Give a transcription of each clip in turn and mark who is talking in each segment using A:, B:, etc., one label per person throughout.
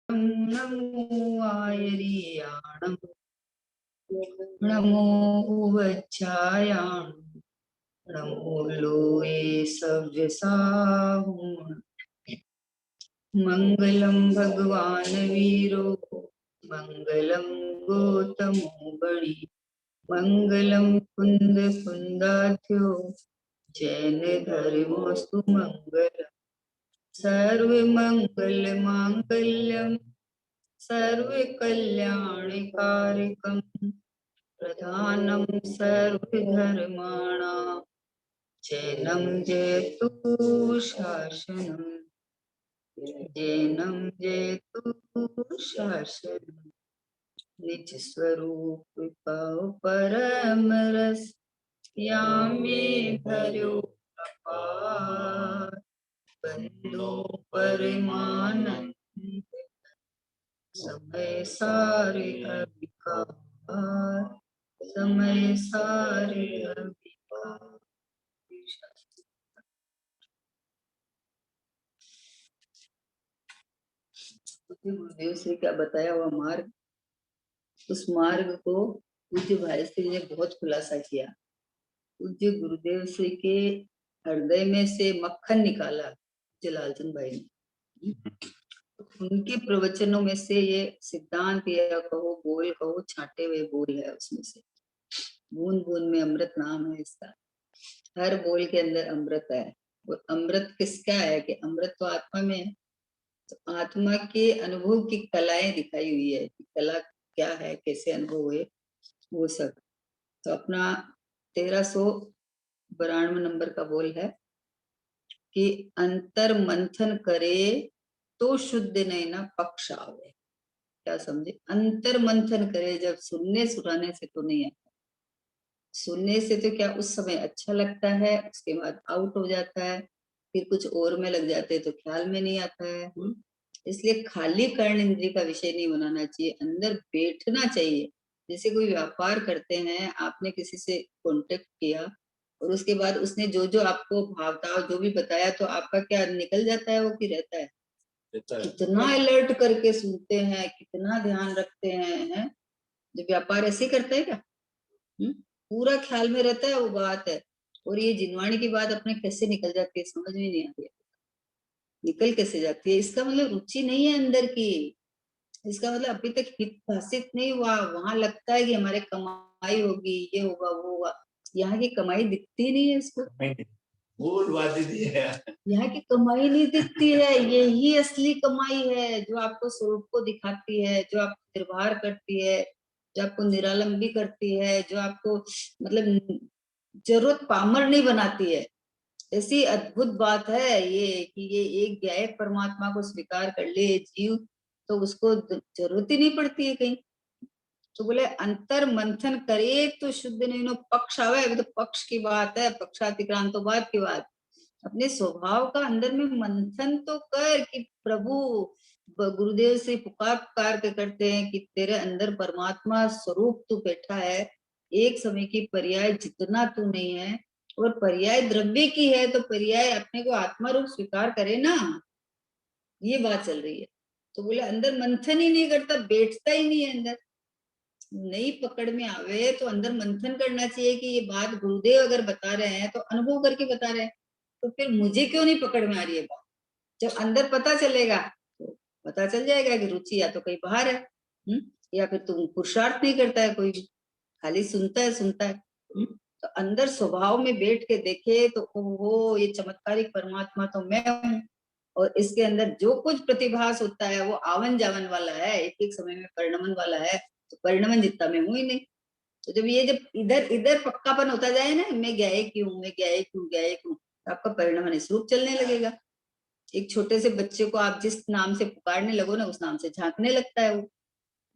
A: नमो आयर्याणं नमो उवच्छायां नमो लोये सव्यसाहुं मंगलम भगवान वीरो मंगलम गौतमो बड़ी मंगलम कुंद कुंदाध्यो जैन धर्मोस्तु मंगलम सर्व मंगल मांगल्यम सर्व कल्याणकारकम प्रधानम सर्वधर्माणां जैनं जयतु शासनम् जैनं जयतु शासनम् निज स्वरूप पाओ परम रस यामे भरो अपार बंदो परमानंद समय सारे अभिकार समय सारे अभिकार। गुरुदेव से क्या बताया हुआ मार्ग, उस मार्ग को पूज्य भाई श्री ने बहुत खुलासा किया। पूज्य गुरुदेव श्री के हृदय में से मक्खन निकाला जलालचंद भाई ने। उनके प्रवचनों में से ये सिद्धांत या कहो बोल कहो छाटे हुए बोल है। उसमें से बूंद बूंद में अमृत नाम है इसका। हर बोल के अंदर अमृत है। और अमृत किसका है कि अमृत तो आत्मा में है। तो आत्मा के अनुभव की कलाएं दिखाई हुई है कि कला क्या है, कैसे अनुभव हुए वो सब। तो अपना 1392 नंबर का बोल है कि अंतर मंथन करे तो शुद्ध नहीं ना पक्ष आवे। क्या समझे? अंतर मंथन करे, जब सुनने सुनाने से तो नहीं आता। सुनने से तो क्या उस समय अच्छा लगता है, उसके बाद आउट हो जाता है, फिर कुछ और में लग जाते हैं तो ख्याल में नहीं आता है। इसलिए खाली कर्ण इंद्रिय का विषय नहीं बनाना चाहिए, अंदर बैठना चाहिए। जैसे कोई व्यापार करते हैं, आपने किसी से कांटेक्ट किया और उसके बाद उसने जो जो आपको भावताव जो भी बताया, तो आपका क्या निकल जाता है वो कि रहता है? कितना अलर्ट करके सुनते हैं, कितना ध्यान रखते हैं। जो व्यापार ऐसे करता है क्या? पूरा ख्याल में रहता है वो बात है। और ये जिनवाणी की बात अपने कैसे निकल जाती है समझ में नहीं आती है। निकल कैसे जाती है? इसका मतलब रुचि नहीं है अंदर की। इसका मतलब अभी तक हित भाषित नहीं हुआ। वहां लगता है कि हमारे कमाई होगी, ये होगा वो होगा। यहाँ की कमाई दिखती नहीं है इसको। यहाँ की कमाई नहीं दिखती है। यही असली कमाई है जो आपको स्वरूप को दिखाती है, जो आपको निर्भर करती है, जो आपको निरालंबी करती है, जो आपको मतलब जरूरत पामर नहीं बनाती है। ऐसी अद्भुत बात है ये कि ये एक गायक परमात्मा को स्वीकार कर ले जीव, तो उसको जरूरत ही नहीं पड़ती है कहीं। तो बोले अंतर मंथन करे तो शुद्ध नहीं नो पक्ष आवे। अभी तो पक्ष की बात है, पक्षातिक्रांत तो बात की बात। अपने स्वभाव का अंदर में मंथन तो कर कि प्रभु गुरुदेव से पुकार पुकार के करते हैं कि तेरे अंदर परमात्मा स्वरूप तू बैठा है। एक समय की पर्याय जितना तू नहीं है, और पर्याय द्रव्य की है, तो पर्याय अपने को आत्मा रूप स्वीकार करे ना। ये बात चल रही है। तो बोले अंदर मंथन ही नहीं करता, बैठता ही नहीं है अंदर। नई पकड़ में आवे तो अंदर मंथन करना चाहिए कि ये बात गुरुदेव अगर बता रहे हैं तो अनुभव करके बता रहे हैं, तो फिर मुझे क्यों नहीं पकड़ में आ रही है बात? जब अंदर पता चलेगा तो पता चल जाएगा कि रुचि या तो कहीं बाहर है, या फिर तुम पुरुषार्थ नहीं करता है, कोई भी खाली सुनता है सुनता है। तो अंदर स्वभाव में बैठ के देखे तो ओहो ये चमत्कारिक परमात्मा तो मैं हूँ। और इसके अंदर जो कुछ प्रतिभास होता है वो आवन जावन वाला है, एक एक समय में परिणमन वाला है। तो परिणमन जितना मैं हूं ही नहीं। तो जब इधर इधर पक्कापन होता जाए ना, मैं गायक हूँ, मैं गायक हूँ, गायक हूँ, तो आपका परिणमन इस रूप चलने लगेगा। एक छोटे से बच्चे को आप जिस नाम से पुकारने लगो ना, उस नाम से झांकने लगता है वो।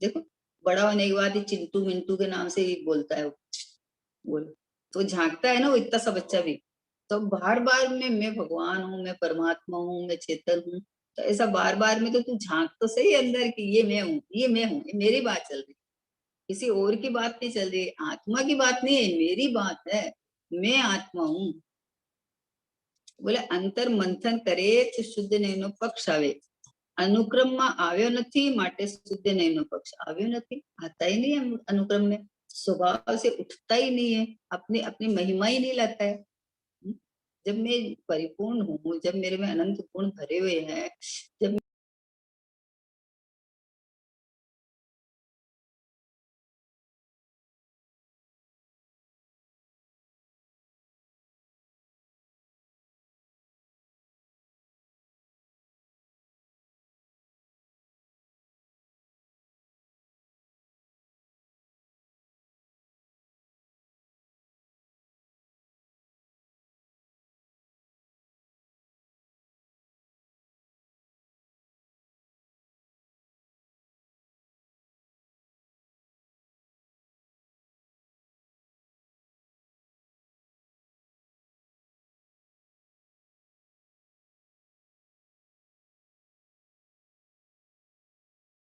A: देखो बड़ा होने के बाद ही चिंटू मिंटू के नाम से ही बोलता है वो। बोल तो झांकता है ना वो, इतना सा बच्चा भी। तो बार बार में मैं भगवान हूँ, मैं परमात्मा हूँ, मैं चेतन हूँ, तो ऐसा बार बार में तो तू झांक तो सही अंदर की ये मैं हूँ, ये मैं हूँ। ये मेरी बात चल रही, किसी और की बात नहीं चल रही, आत्मा की बात नहीं है, मेरी बात है। मैं आत्मा हूँ। बोले अंतर मंथन करे तो शुद्ध नैनो पक्ष आवे। અનુક્રમમાં આવ્યો નથી માટે શુદ્ધ નયનો પક્ષ આવ્યો નથી, आता ही नहीं है अनुक्रम में, स्वभाव से उठता ही नहीं है, अपनी अपनी महिमा ही नहीं लाता है। जब मैं परिपूर्ण हूँ, जब मेरे में अनंत गुण भरे हुए हैं, जब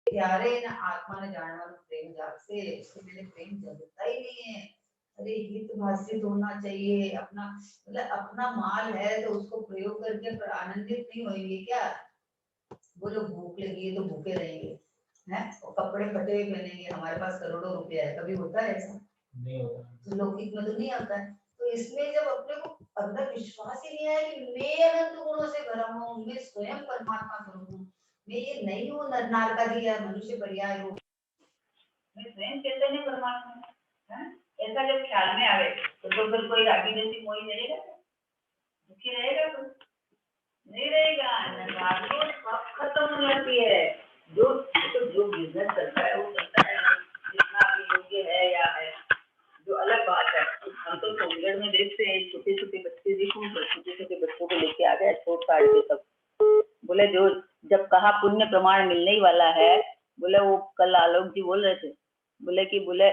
A: ત્યારે એના આત્માને જાણવાનો પ્રેમ જાગશે, उसके मेरे प्रेम जगता ही नहीं है। अरे हित भाषित होना चाहिए, अपना मतलब अपना माल है तो उसको प्रयोग करके पर आनंदित नहीं होंगे क्या? वो जो भूख लगी है तो भूखे रहेंगे, हैं? और कपड़े फटे हुए पहनेंगे, हमारे पास करोड़ों रुपया है, कभी होता है ऐसा? नहीं होता। तो लौकिक में तो नहीं आता है। तो इसमें जब अपने को अंदर विश्वास ही नहीं आया कि मैं अनंत गुणों से भरा हूँ, मैं स्वयं परमात्मा स्वरूप हूँ, मैं ये नहीं हूँ नर का दिया मनुष्य पर्याय हूँ, मैं स्वयं चैतन्य परमात्मा हूँ, हैं? ऐसा जब ख्याल में आवे तो फिर कोई रागी जैसी मोही रहेगा, दुखी रहेगा कोई? नहीं रहेगा। रागी सब खत्म हो जाती है। जो जो बिजनेस करता है वो करता है, जितना भी योग्य है या है, जो अलग बात है। हम तो चंडीगढ़ में देखते हैं छोटे छोटे बच्चे, देखो छोटे छोटे बच्चों को लेके आ गए छोट काट के सब, बोले जो जब कहा पुण्य प्रमाण मिलने ही वाला है, बोले वो कल आलोक जी बोल रहे थे, बोले कि बोले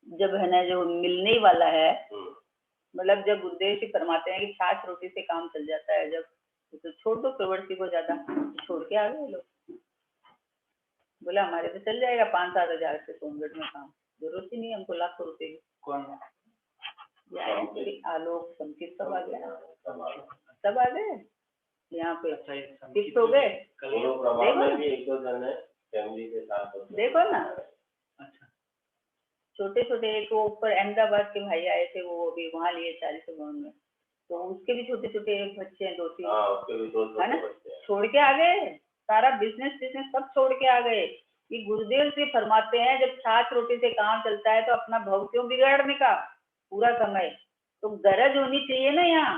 A: जब है ना जो मिलने ही वाला है, मतलब जब गुरुदेव जी फरमाते हैं कि छाछ रोटी से काम चल जाता है, जब तो छोड़ दो प्रवृत्ति को, ज्यादा छोड़ के आ गए लोग। बोला हमारे तो चल जाएगा 5-7 हजार से सोनगढ़ में काम, जरूरत ही नहीं हमको लाखों रुपए की। कौन आलोक संकित सब आ गया, सब आ गए यहाँ पे, शिफ्ट हो गए। देखो ना, अच्छा छोटे छोटे एक वो ऊपर अहमदाबाद के भाई आए थे, वो अभी वहाँ लिए 40 में, तो उसके भी छोटे छोटे बच्चे हैं 2-3, है ना, छोड़ के आ गए सारा बिजनेस सब छोड़ के आ गए। ये गुरुदेव से फरमाते हैं जब छाछ रोटी से काम चलता है तो अपना भव क्यों बिगाड़ने का पूरा समय, तो गरज होनी चाहिए ना, यहाँ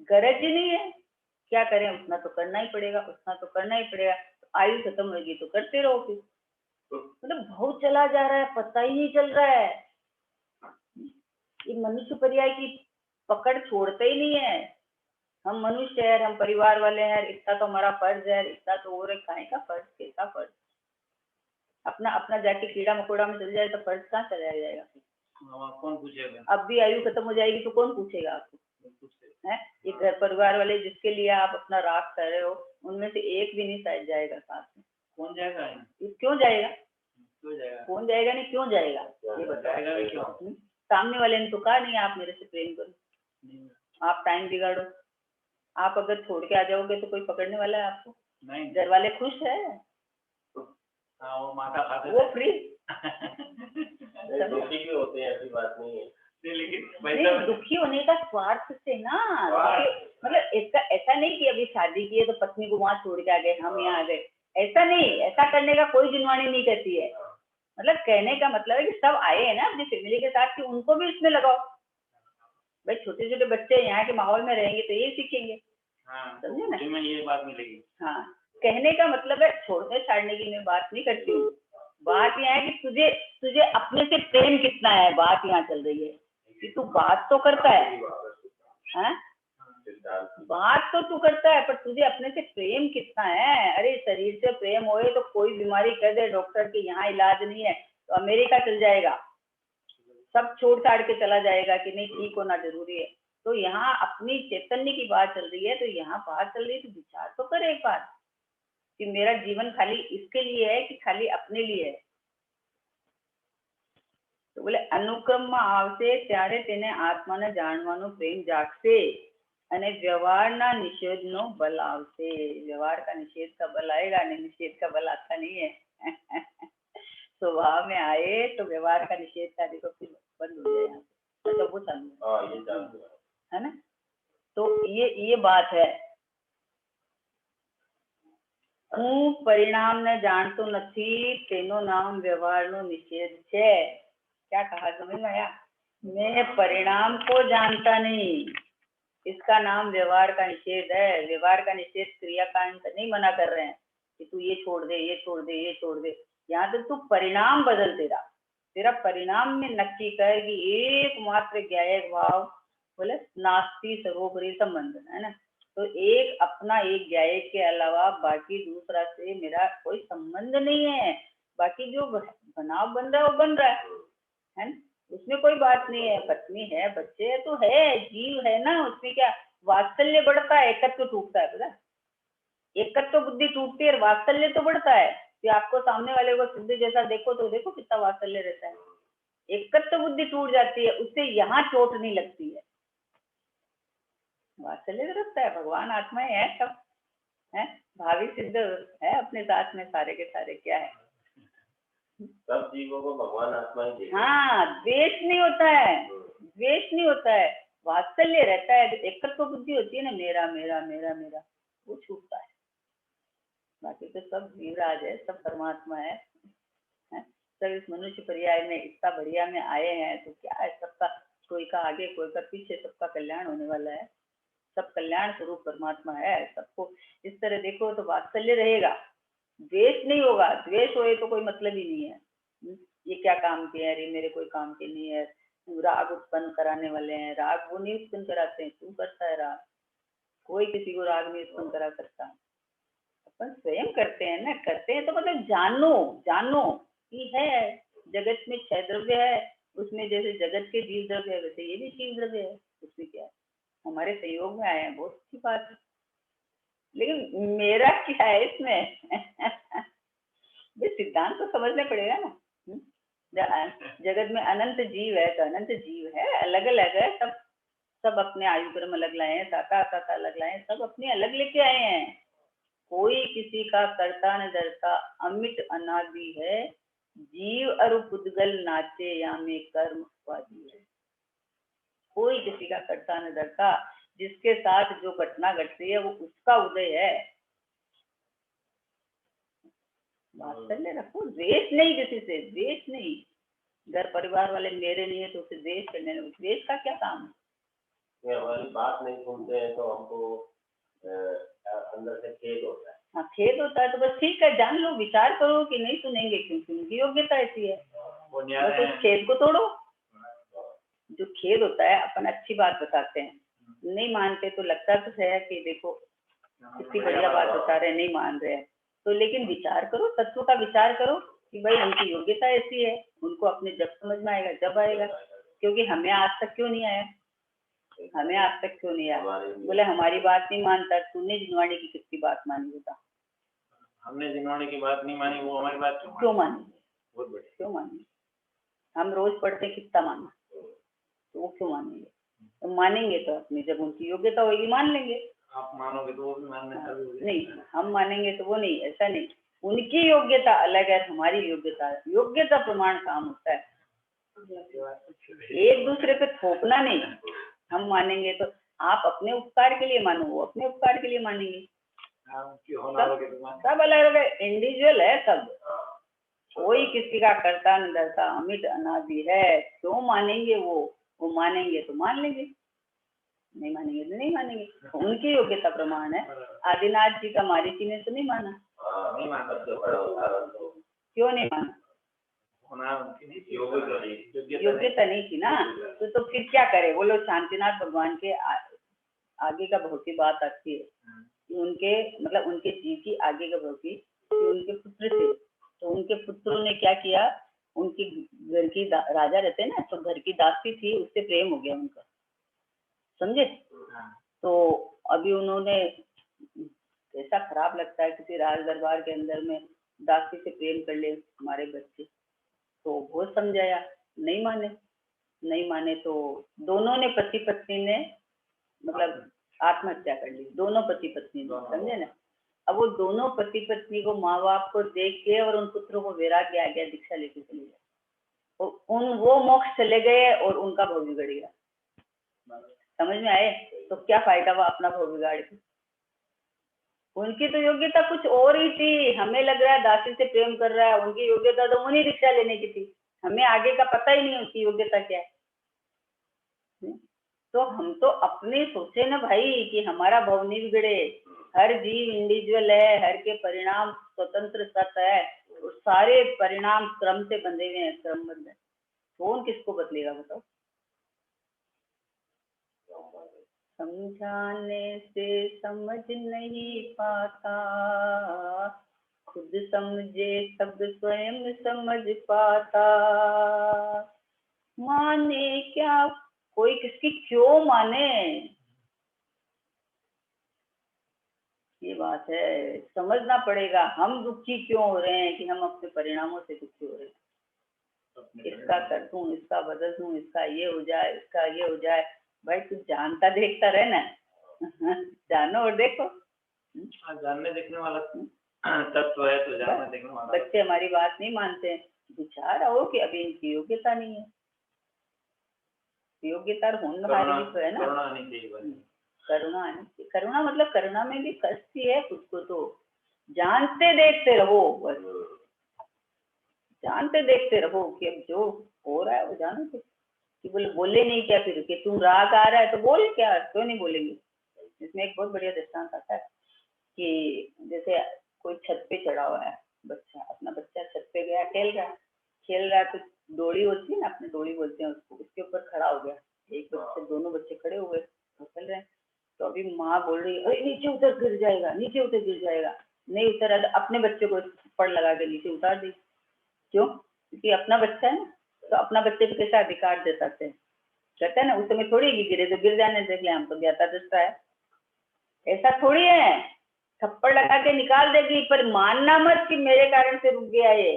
A: गरज ही नहीं है, क्या करें, उतना तो करना ही पड़ेगा, उतना तो करना ही पड़ेगा, आयु खत्म होगी तो करते रहो फिर, मतलब भव चला जा रहा है, पता ही नहीं चल रहा है। ये मनुष्य पर्याय की पकड़ छोड़ते ही नहीं है। हम मनुष्य है, हम परिवार वाले हैं, इतना तो हमारा फर्ज है, इतना तो और खाने का फर्ज, कैसा फर्ज, अपना अपना जाके कीड़ा मकोड़ा में चल जाए तो फर्ज कहाँ चला जाएगा? कौन पूछेगा? अब भी आयु खत्म हो जाएगी तो कौन पूछेगा आपको? है ये घर परिवार वाले जिसके लिए आप अपना राग कर रहे हो, उनमें से एक भी नहीं शायद जाएगा साथ में। कौन जाएगा? क्यों जाएगा? क्यों जाएगा? कौन जाएगा नहीं, क्यों जाएगा? ये बताएगा क्यों? सामने वाले ने तो कहा नहीं आप मेरे से प्रेम करो, आप टाइम बिगाड़ो, आप अगर छोड़ के आ जाओगे तो कोई पकड़ने वाला है आपको? नहीं। घर वाले खुश है, हाँ वो माता खाते, वो फ्री दुखी भी होते हैं, ऐसी बात नहीं है, लेकिन नहीं दुखी होने का स्वार्थ से ना, मतलब इसका ऐसा नहीं कि अभी शादी की है तो पत्नी को वहां छोड़ के आ गए, हम यहाँ आ गए, ऐसा नहीं, ऐसा करने का कोई जिनवाणी नहीं कहती है। मतलब कहने का मतलब है कि सब आए हैं ना अपनी फैमिली के साथ, कि उनको भी इसमें लगाओ। भाई छोटे छोटे बच्चे यहाँ के माहौल में रहेंगे तो ये सीखेंगे, समझे ना, में ये बात मिलेगी। हाँ, कहने का मतलब है छोड़ने छाड़ने की मैं बात नहीं करती हूँ, बात यह है कि तुझे तुझे अपने से प्रेम कितना है, बात यहाँ चल रही है कि तू बात तो करता है, हाँ? बात तो तू करता है पर तुझे अपने से प्रेम कितना है? अरे शरीर से प्रेम होए तो कोई बीमारी कह दे डॉक्टर के यहाँ इलाज नहीं है तो अमेरिका चल जाएगा, सब छोड़ छाड़ के चला जाएगा कि नहीं ठीक होना जरूरी है। तो यहाँ अपनी चैतन्य की बात चल रही है, तो यहाँ बात चल रही है तो विचार तो कर एक बार कि मेरा जीवन खाली इसके लिए है कि खाली अपने लिए है। तो बोले अनुक्रम में आवशे त्यारे तेने आत्मा ने जाणवानो प्रेम जागशे,
B: અને વ્યવહારના નિષેધનો બલ આવશે. व्यवहार का निषेध का बल आएगा नहीं, निषेध का बल आता नहीं है. स्वभाव में आए तो व्यवहार का निषेध का देखो फिर बंद हो जाए यहाँ पे, तो वो चालू है ना. तो ये बात है. હું પરિણામને જાણતો નથી તેનો નામ વ્યવહારનો નિષેધ છે. क्या कहा समझ में आया? मैं परिणाम को जानता नहीं, इसका नाम व्यवहार का निषेध है. व्यवहार का निषेध क्रियाकांड नहीं मना कर रहे हैं कि तू ये छोड़ दे, ये छोड़ दे, ये छोड़ दे. यहाँ तो तू परिणाम बदल तेरा परिणाम में नक्की कर कि एकमात्र ज्ञायक भाव बोले नास्ति सर्वोपरि संबंध है ना. तो एक अपना एक ज्ञायक के अलावा बाकी दूसरा से मेरा कोई संबंध नहीं है. बाकी जो बनाव बन रहा है वो बन रहा है ना. उसमें कोई बात नहीं है. पत्नी है, बच्चे है तो है, जीव है ना. उसमें क्या वात्सल्य बढ़ता है, एकत्व टूटता है. पता एकत्व बुद्धि टूटती है, वात्सल्य तो बढ़ता है. कि आपको सामने वाले को सिद्ध जैसा देखो तो देखो कितना वात्सल्य रहता है. एकत्व बुद्धि टूट जाती है, उससे यहाँ चोट नहीं लगती है. वात्सल्य तो रखता है. भगवान आत्मा है सब है, भावी सिद्ध है अपने साथ में सारे के सारे. क्या है
C: सब जीवों को भगवान आत्मा ही देखता है.
B: हाँ, द्वेष नहीं होता है, द्वेष नहीं होता है, वात्सल्य रहता है. एकत्व बुद्धि होती है ना, मेरा मेरा मेरा मेरा, वो छूटता है. बाकी तो सब जीवराज है, सब परमात्मा है. सब इस मनुष्य पर्याय में इतना बढ़िया में आए हैं तो क्या है, सबका कोई का आगे कोई का पीछे, सबका कल्याण होने वाला है. सब कल्याण स्वरूप परमात्मा है. सबको इस तरह देखो तो वात्सल्य रहेगा, द्वेष नहीं होगा. द्वेष होए तो कोई मतलब ही नहीं है. ये क्या काम किया है, अरे मेरे कोई काम के नहीं है. राग उत्पन्न कराने वाले हैं, राग वो नहीं उत्पन्न कराते हैं, तू करता है राग. कोई किसी को राग नहीं उत्पन्न करा सकता, अपन स्वयं करते हैं ना. करते हैं तो मतलब जानो कि है जगत में 6 द्रव्य है, उसमें जैसे जगत के जीव द्रव्य है वैसे ये भी जीव द्रव्य है. उसमें क्या है, हमारे संयोग में आए हैं, बहुत अच्छी बात है. लेकिन मेरा क्या है इसमें? सिद्धांत तो समझना पड़ेगा ना. जगत में अनंत जीव है तो अनंत जीव है, अलग अलग है. सब अपने आयु क्रम अलग लाए हैं, साका अलग लाए हैं, सब अपने अलग लेके आए हैं. कोई किसी का कर्ता न डरता, अमिट अनादि है. जीव अरु पुद्गल नाचे या में कर्म वादी है. कोई किसी का कर्ता न डरता, जिसके साथ जो घटना घटती है वो उसका उदय है. वात्सल्य रखो, द्वेष नहीं किसी से, द्वेष नहीं. घर परिवार वाले मेरे नहीं है तो उसे द्वेष करने लगे. द्वेष का क्या काम है?
C: हमारी बात नहीं सुनते हैं तो हमको अंदर से खेद होता है.
B: हाँ, खेद होता है तो बस ठीक है, जान लो, विचार करो कि नहीं सुनेंगे क्योंकि उनकी योग्यता ऐसी है. बस उस खेद को तोड़ो. जो खेद होता है अपन अच्छी बात बताते हैं, नहीं मानते तो लगता तो है कि देखो कितनी बढ़िया बात बता रहे हैं, नहीं मान रहे हैं तो. लेकिन विचार करो, तत्व का विचार करो कि भाई उनकी योग्यता ऐसी है, उनको अपने जब समझ में आएगा जब आएगा. क्योंकि हमें आज तक क्यों नहीं आया, हमें आज तक क्यों नहीं आया? बोले हमारी बात नहीं मानता. तूने जिनवाणी की कितनी बात मानी होता?
C: हमने जिनवाणी की बात नहीं मानी, वो हमारी बात
B: क्यों मानी?
C: बहुत बढ़िया.
B: क्यों मानी? हम रोज पढ़ते कितना माना, तो वो क्यों मानेंगे? तो मानेंगे तो अपनी जब उनकी योग्यता होगी मान लेंगे.
C: आप मानोगे तो वो भी मानने
B: नहीं, हम मानेंगे तो वो नहीं. ऐसा नहीं, उनकी योग्यता अलग है, हमारी योग्यता प्रमाण काम होता है. एक दूसरे पे थोपना नहीं. हम मानेंगे तो आप अपने उपकार के लिए मानो, वो अपने उपकार के लिए मानेंगे. सब अलग अलग इंडिविजुअल है सब. कोई किसी का करता न डरता, अमिट अनादि है. क्यों मानेंगे? वो मानेंगे तो मान लेंगे, नहीं मानेंगे तो नहीं मानेंगे. उनकी योग्यता प्रमाण है. आदिनाथ जी का मारीची ने तो नहीं माना. क्यों नहीं माना? योग्यता नहीं थी ना. तो फिर क्या करे? वो लोग शांतिनाथ भगवान के आगे का बहुत ही बात आती है कि उनके मतलब उनके जीव की आगे का बहुत ही उनके पुत्र थे. तो उनके पुत्रों ने क्या किया, उनकी घर की राजा रहते ना, तो घर की दासी थी, उससे प्रेम हो गया उनका. समझे? तो अभी उन्होंने, ऐसा खराब लगता है किसी राज दरबार के अंदर में दासी से प्रेम कर ले हमारे बच्चे. तो बहुत समझाया, नहीं माने तो दोनों ने, पति पत्नी ने मतलब आत्महत्या कर ली, दोनों पति पत्नी ने, समझे ना। अब वो दोनों पति पत्नी को माँ बाप को देख के और उन पुत्रों को वैराग्य आ गया, दीक्षा लेके चले गए, वो मोक्ष चले गए और उनका भव बिगड़ गया। समझ में आए? तो क्या फायदा हुआ अपना भव बिगाड़ के? उनकी तो योग्यता कुछ और ही थी, हमें लग रहा है दासी से प्रेम कर रहा है, उनकी योग्यता तो उन्हीं दीक्षा लेने की थी, हमें आगे का पता ही नहीं उसकी योग्यता क्या है। तो हम तो अपने सोचे ना भाई कि हमारा भव नहीं बिगड़े। हर जीव इंडिविजुअल है, हर के परिणाम स्वतंत्र सत्य है, और सारे परिणाम क्रम से बंधे हुए हैं, क्रमबद्ध है। कौन किसको बदलेगा बताओ? समझाने से समझ नहीं पाता, खुद समझे तब स्वयं समझ पाता। माने क्या कोई किसकी क्यों माने, ये बात है, समझना पड़ेगा। हम दुखी क्यों हो रहे हैं कि हम अपने परिणामों से दुखी हो रहे हैं। इसका कर दूं, इसका बदल दूं, इसका ये हो जाए, इसका ये हो जाए। भाई तू जानता देखता रहे ना जानो और देखो।
C: जानने देखने वाला तत्व है, तो जानने देखने वाला।
B: बच्चे हमारी बात नहीं मानते, विचार आओ कि अभी इनकी योग्यता नहीं है, योग्यता होनहार भी तो है ना।
C: करुणा आनी चाहिए,
B: करुणा आनी चाहिए। करुणा मतलब करुणा में भी कष्ट ही है, खुद को तो जानते देखते रहो, बस जानते देखते रहो कि अब जो हो रहा है वो जानो। कि बोले नहीं क्या फिर कि तुम राग आ रहा है तो बोल, क्या क्यों नहीं बोलेंगे। इसमें एक बहुत बढ़िया दृष्टांत आता है कि जैसे कोई छत पे चढ़ा हुआ है बच्चा, अपना बच्चा छत पे गया, खेल रहा है तो डोरी होती है ना, अपने डोरी बोलते हैं उसको, उसके ऊपर खड़ा हो गया। एक बच्चे, दोनों बच्चे खड़े हुए तो चल रहे हैं, तो अभी माँ बोल रही है अरे नीचे उतर गिर जाएगा, नीचे उतर गिर जाएगा। नहीं उतरा तो अपने बच्चे को थप्पड़ लगा के नीचे उतार दी। क्यों? क्योंकि अपना बच्चा है ना, तो अपना बच्चे को कैसा अधिकार देता है, कहते हैं ना उस समय थोड़ी गिरे तो गिर जाने देख ले, हम तो ज्ञाता दृष्टा है, ऐसा थोड़ी है। थप्पड़ लगा के निकाल देगी, पर मानना मत कि मेरे कारण से रुक गया ये,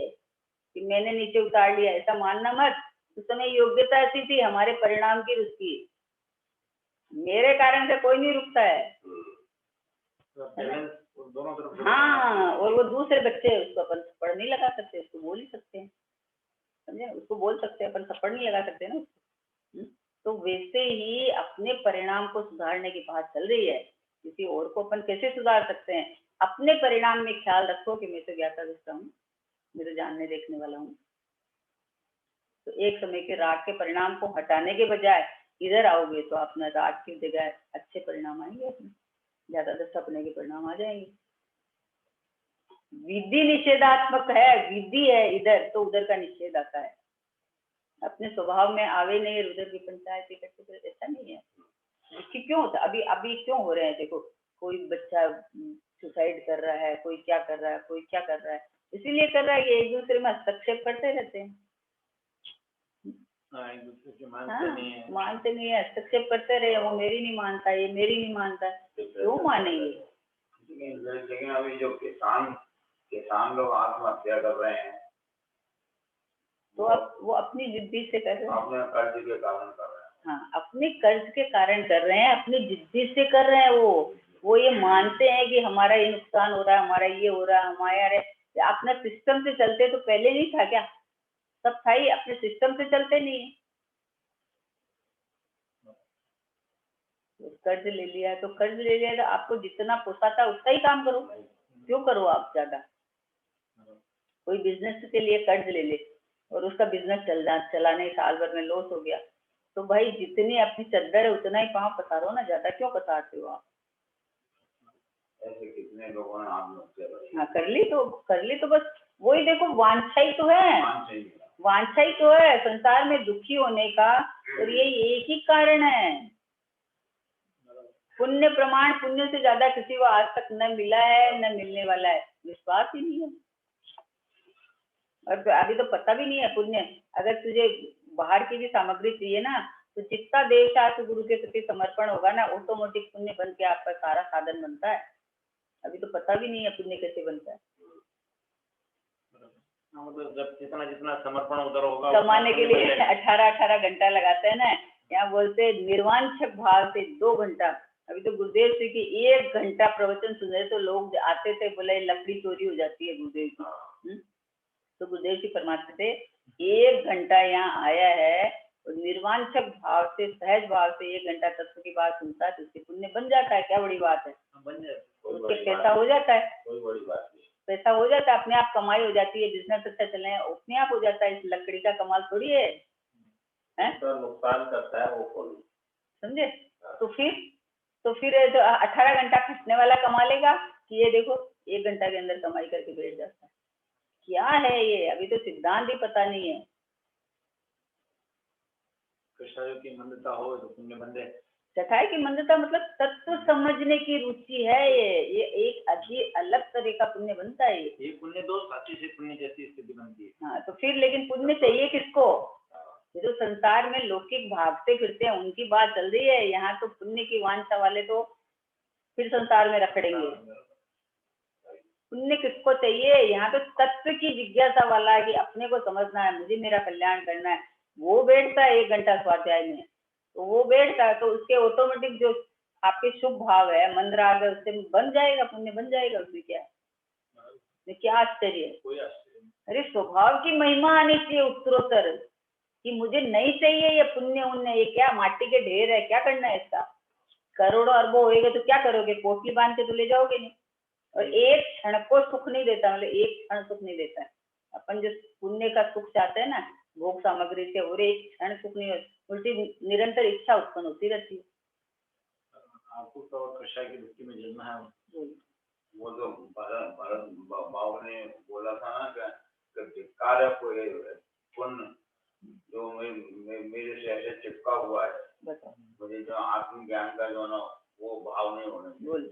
B: कि मैंने नीचे उतार लिया, ऐसा मानना मत। उस समय योग्यता ऐसी थी हमारे परिणाम की उसकी, मेरे कारण से कोई नहीं रुकता है।
C: दोनों तरफ।
B: हाँ, और वो दूसरे बच्चे, उसको अपन थप्पड़ नहीं लगा सकते, उसको बोल ही सकते हैं, समझे, उसको बोल सकते हैं, अपन थप्पड़ नहीं लगा सकते ना उसको। तो वैसे ही अपने परिणाम को सुधारने की बात चल रही है, किसी और को अपन कैसे सुधार सकते हैं। अपने परिणाम में ख्याल रखो कि मैं तो ज्ञाता दृष्टा हूँ, मैं तो जानने देखने वाला हूँ। तो एक समय के राग के परिणाम को हटाने के बजाय इधर आओगे तो अपना राग की जगह अच्छे परिणाम आएंगे, अपने ज्यादा दृष्टा अपने के परिणाम आ जाएंगे। विधि निषेधात्मक है, विधि है इधर तो उधर का निषेध आता है। अपने स्वभाव में आवे नहीं, उधर की पंचायत इकट्ठे, ऐसा नहीं है। इसकी क्यों होता है? अभी क्यों हो रहे हैं? देखो, कोई बच्चा सुसाइड कर रहा है, कोई क्या कर रहा है, कोई क्या कर रहा है, इसीलिए कर रहा है कि एक दूसरे में हस्तक्षेप करते रहते हैं।
C: एक दूसरे के मानते
B: नहीं है, हस्तक्षेप करते रहे, वो मेरी नहीं मानता, ये मेरी नहीं मानता, क्यों मानेंगे?
C: लेकिन अभी जो किसान लोग आत्महत्या कर रहे हैं,
B: तो अब वो अपनी जिद्दी से कर रहे हैं,
C: अपने कर्ज के कारण कर रहे हैं।
B: हाँ, अपने कर्ज के कारण कर रहे हैं, अपनी जिद्दी से कर रहे हैं। वो ये मानते हैं कि हमारा ये नुकसान हो रहा है, हमारा ये हो रहा है, हमारे अपना सिस्टम से चलते तो पहले नहीं था क्या? सब था ही, अपने सिस्टम से चलते नहीं है। कर्ज ले लिया है तो कर्ज ले लिया, तो आपको जितना पोसाता उतना ही काम करो, क्यों करो आप ज्यादा? कोई बिजनेस के लिए कर्ज ले ले और उसका बिजनेस चलाने साल भर में लॉस हो गया, तो भाई जितनी अपनी चद्दर है उतना ही पाँव पसारो ना, ज्यादा क्यों पसारते हो आप?
C: ऐसे कितने लोगों ने आत्महत्या की?
B: हाँ, कर ली तो बस वही देखो, वांछा ही तो है, वांछा ही तो है संसार में दुखी होने का, और ये एक ही कारण है। पुण्य प्रमाण, पुण्य से ज्यादा किसी को आज तक न मिला है न मिलने वाला है, विश्वास ही नहीं है। और अभी तो पता भी नहीं है पुण्य। अगर तुझे बाहर की भी सामग्री चाहिए ना, तो जितना देव शास्त्र गुरु के प्रति समर्पण होगा ना, ऑटोमेटिक पुण्य बन के आपका सारा साधन बनता है। अभी तो पता भी नहीं है पुण्य कैसे बनता है।
C: मतलब जब जितना समर्पण उधर होगा,
B: कमाने के लिए 18 घंटा लगाते हैं ना, यहाँ बोलते निर्वांछक भाव से 2 घंटा अभी तो गुरुदेव जी की 1 घंटा प्रवचन सुन रहे तो लोग आते थे, बोले लकड़ी चोरी हो जाती है गुरुदेव की। तो गुरुदेव जी फरमाते थे 1 घंटा यहाँ आया है और निर्वांछक भाव से, सहज भाव से 1 घंटा तत्व की बात सुनता है तो उसके पुण्य बन जाता है। क्या बड़ी बात है,
C: बन जाए,
B: उसके पैसा हो जाता है,
C: कोई बड़ी बात नहीं,
B: पैसा हो जाता है, अपने आप कमाई हो जाती है, बिजनेस अच्छा चले अपने आप हो जाता है। इस लकड़ी का कमाल थोड़ी है,
C: तो नुकसान करता है वो कोई,
B: समझे। तो फिर 18 घंटा खटने वाला कमा लेगा कि ये देखो 1 घंटा के अंदर कमाई करके बैठ जाता है। क्या है ये, अभी तो सिद्धांत ही पता नहीं है।
C: कृष्ण की मंदता हो तो पुण्य बन जाए।
B: चटाई की मंदता मतलब तत्व समझने की रुचि है, ये एक अलग तरह का पुण्य बनता है।
C: ये पुण्य दो साथी से पुण्य जैसी स्थिति बनती है।
B: हाँ, तो फिर लेकिन पुण्य चाहिए किसको, ये जो संसार में लौकिक भागते फिरते हैं उनकी बात चल रही है। यहाँ तो पुण्य की वांछा वाले तो फिर संसार में रखड़ेंगे। पुण्य किसको चाहिए, यहाँ तो तत्व की जिज्ञासा वाला है कि अपने को समझना है, मुझे मेरा कल्याण करना है, वो बैठता है 1 घंटा स्वाध्याय में, तो वो बैठता है तो उसके ऑटोमेटिक जो आपके शुभ भाव है, मंद राग है, उससे बन जाएगा, पुण्य बन जाएगा। उसमें क्या है, क्या आश्चर्य है, कोई आश्चर्य नहीं। अरे स्वभाव की महिमा आनी चाहिए उत्तरोत्तर कि मुझे नहीं चाहिए ये पुण्य उन्य, ये क्या माटी के ढेर है, क्या करना है इसका। करोड़ों अरबों होएगा तो क्या करोगे, पोटली बांध के तो ले जाओगे नहीं। और एक क्षण को सुख नहीं देता, मतलब एक क्षण सुख नहीं देता है। अपन जो पुण्य का सुख चाहते हैं ना भोग सामग्री से, और एक क्षण सुख नहीं होता, उल्टी निरंतर इच्छा उत्पन्न होती रहती है।
C: आपको तो कृष्ण की भक्ति में जन्म है। वो तो भरत बाबू ने बोला था ना कि कार्य को पुण्य जो मेरे से ऐसे चिपका हुआ है, मुझे जो आत्मज्ञान का जो ना वो भाव नहीं होने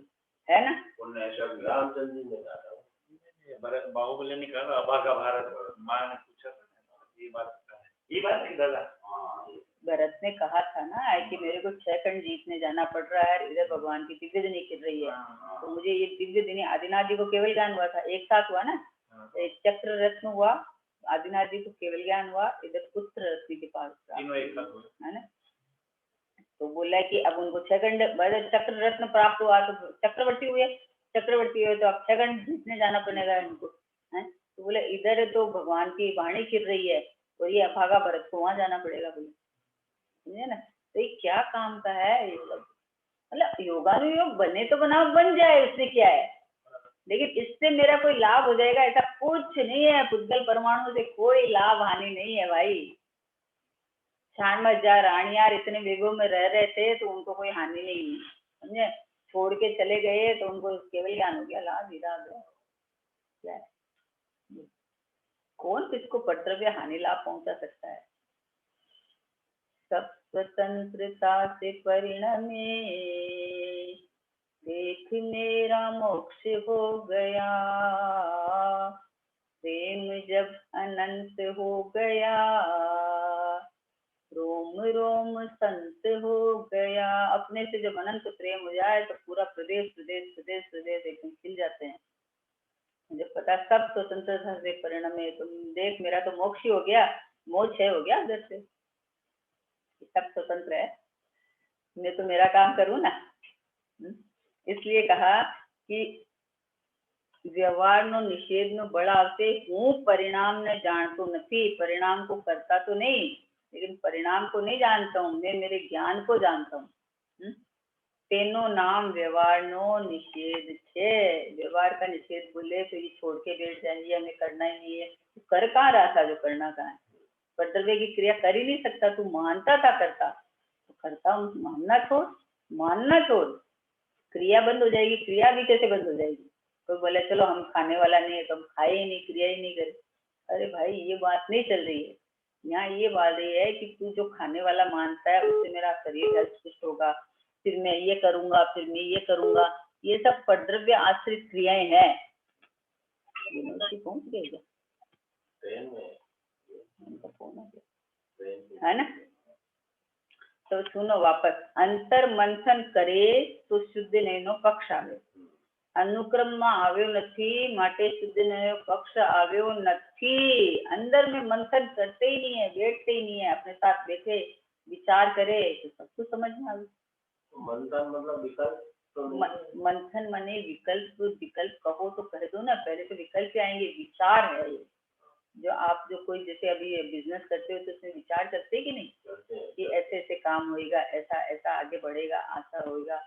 B: है ना।
C: पुण्य ऐसा रामचंद्र जी ने कहा, भरत बाहुबली ने कहा अभागा भारत, माँ ने पूछा ये बात की दादा। हाँ,
B: भरत ने कहा था ना कि मेरे को 6 खंड जीतने जाना पड़ रहा है, इधर भगवान की दिव्य दिनी खिल रही है, तो मुझे ये दिव्य दिनी आदिनाथ जी को केवल ज्ञान हुआ था, एक साथ हुआ ना, एक चक्र रत्न हुआ, आदिनाथ जी को केवल ज्ञान हुआ, इधर पुत्र रत्न के पास है ना। तो बोला कि अब उनको 6 खंड चक्र रत्न प्राप्त हुआ तो चक्रवर्ती हुए, चक्रवर्ती हुए तो अब 6 खंड जीतने जाना पड़ेगा इनको, है। तो बोले इधर तो भगवान की वाणी खिल रही है और ये अभागा भरत को वहां जाना पड़ेगा, बोले, समझे ना। तो ये क्या काम का है ये सब, मतलब योगानुयोग बने तो बनाओ, बन जाए, उससे क्या है, लेकिन इससे मेरा कोई लाभ हो जाएगा ऐसा कुछ नहीं है। पुद्गल परमाणु से कोई लाभ हानि नहीं है भाई। 96,000 रानियार इतने वेगों में रह रहे थे तो उनको कोई हानि नहीं है, समझे। छोड़ के चले गए तो उनको केवल ज्ञान हो गया, लाभ ही लाभ है। क्या है, कौन किसको कर्तव्य हानि लाभ पहुंचा सकता है। सब स्वतंत्रता से परिणमे, देख मेरा मोक्ष हो गया, प्रेम जब अनंत हो गया, रोम रोम संत हो गया। अपने से जब अनंत प्रेम हो जाए तो पूरा प्रदेश प्रदेश प्रदेश प्रदेश एकदम खिल जाते हैं। मुझे पता सब स्वतंत्रता से परिणमे, तुम देख मेरा तो मोक्ष ही हो गया, मोक्ष है हो गया अंदर से, सब स्वतंत्र है, मैं तो मेरा काम करूँ ना। इसलिए कहा कि व्यवहार नो निषेध नो बढ़ावते हूँ परिणाम न जानतो नहीं, परिणाम को करता तो नहीं लेकिन परिणाम को नहीं जानता हूँ, मैं मेरे ज्ञान को जानता हूँ। तेनो नाम व्यवहार नो निषेध छे, व्यवहार का निषेध बोले तो ये छोड़ के बैठ जाएंगे, हमें करना ही नहीं है, तो कर कहाँ रहा था, जो करना कहाँ है, कर्तव्य की क्रिया कर ही नहीं सकता, तू मानता था करता, तो करता हूँ, मानना छोड़, मानना छोड़, क्रिया बंद हो जाएगी। क्रिया भी कैसे बंद हो जाएगी, कोई बोले चलो हम खाने वाला नहीं है तो हम खाए ही नहीं, क्रिया ही नहीं करे। अरे भाई ये बात नहीं चल रही है यहाँ, ये बात ये है कि तू जो खाने वाला मानता है उससे मेरा शरीर हस्त होगा, फिर मैं ये करूंगा, फिर मैं ये करूंगा, ये सब परद्रव्य आश्रित क्रियाएं हैं। पहुंच गए है ना। तो सुनो वापस, अंतर मंथन करे तो शुद्ध नैनो पक्ष आवे, अनुक्रम में આવ્યો નથી માટે शुद्ध नैनो पक्ष આવ્યો નથી। अंदर में मंथन करते ही नहीं है, बैठते ही नहीं है, अपने साथ बैठे विचार करे तो सब कुछ समझ में आवे।
C: मंथन मतलब विकल्प तो नहीं।
B: मंथन माने विकल्प, विकल्प कहो तो कह दो ना, पहले तो विकल्प आएंगे, विचार है ये। जो आप जो कोई जैसे अभी बिजनेस करते हो तो उसमें विचार करते कि नहीं, कि ऐसे ऐसे काम होएगा, ऐसा ऐसा आगे बढ़ेगा, ऐसा होएगा,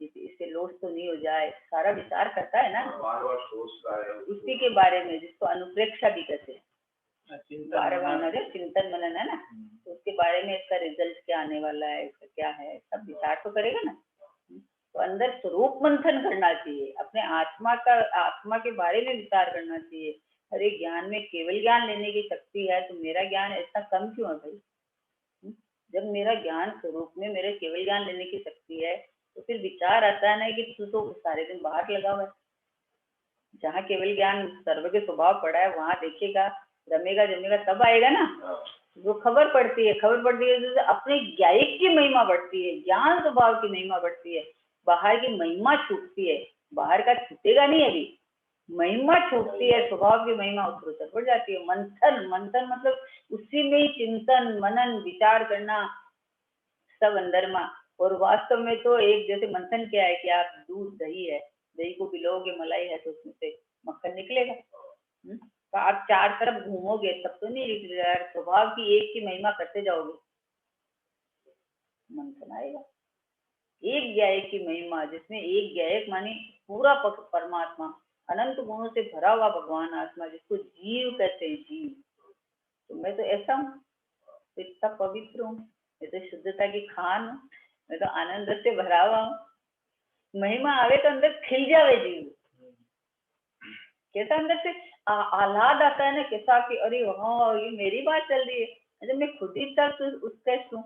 B: इससे लॉस तो नहीं हो जाए, सारा विचार करता है ना,
C: बार बार सोचता है
B: उसी के बारे में, जिसको अनुप्रेक्षा भी कहते हैं। बार बार चिंतन मनन है ना, तो उसके बारे में इसका रिजल्ट क्या आने वाला है, इसका क्या है, सब विचार तो करेगा ना। तो अंदर स्वरूप मंथन करना चाहिए, अपने आत्मा के बारे में विचार करना चाहिए। अरे ज्ञान में केवल ज्ञान लेने की शक्ति है, तो मेरा ज्ञान इतना कम क्यों है भाई? जब मेरा ज्ञान स्वरूप में मेरे केवल ज्ञान लेने की शक्ति है, तो फिर विचार आता है ना कि तू तो सारे दिन बाहर लगा हुआ है। जहाँ केवल ज्ञान सर्व के स्वभाव पड़ा है, वहां देखेगा, रमेगा जमेगा, तब आएगा ना। जो खबर पड़ती है तो अपने ज्ञायक की महिमा बढ़ती है, ज्ञान स्वभाव की महिमा बढ़ती है, बाहर की महिमा छूटती है। बाहर का छूटेगा नहीं, अभी महिमा छूटती है, स्वभाव की महिमा उत्तर बढ़ जाती है। मंथन, मंथन मतलब उसी में ही चिंतन मनन विचार करना सब अंदर में। और वास्तव में तो एक जैसे मंथन क्या है कि आप दूध दही है, दही को पिलोगे, मलाई है तो उसमें से मक्खन निकलेगा। तो आप चार तरफ घूमोगे तब तो नहीं निकलेगा, स्वभाव की एक की महिमा करते जाओगे, मंथन आएगा। एक ज्ञायक की महिमा, जिसमें एक ज्ञायक माने पूरा परमात्मा, अनंत गुणों से भरा हुआ भगवान आत्मा, जिसको जीव कहते हैं, जीव। तो मैं तो ऐसा हूँ, तो इतना पवित्र हूँ, मैं तो शुद्धता की खान हूँ, मैं तो आनंद से भरा हुआ हूँ। महिमा आवे तो अंदर खिल जावे जीव, कैसा अंदर से आह्लाद आता है ना, कैसा कि अरे हाँ ये मेरी बात चल रही है। अच्छा, मैं खुद ही तक उत्कृष्ट हूँ,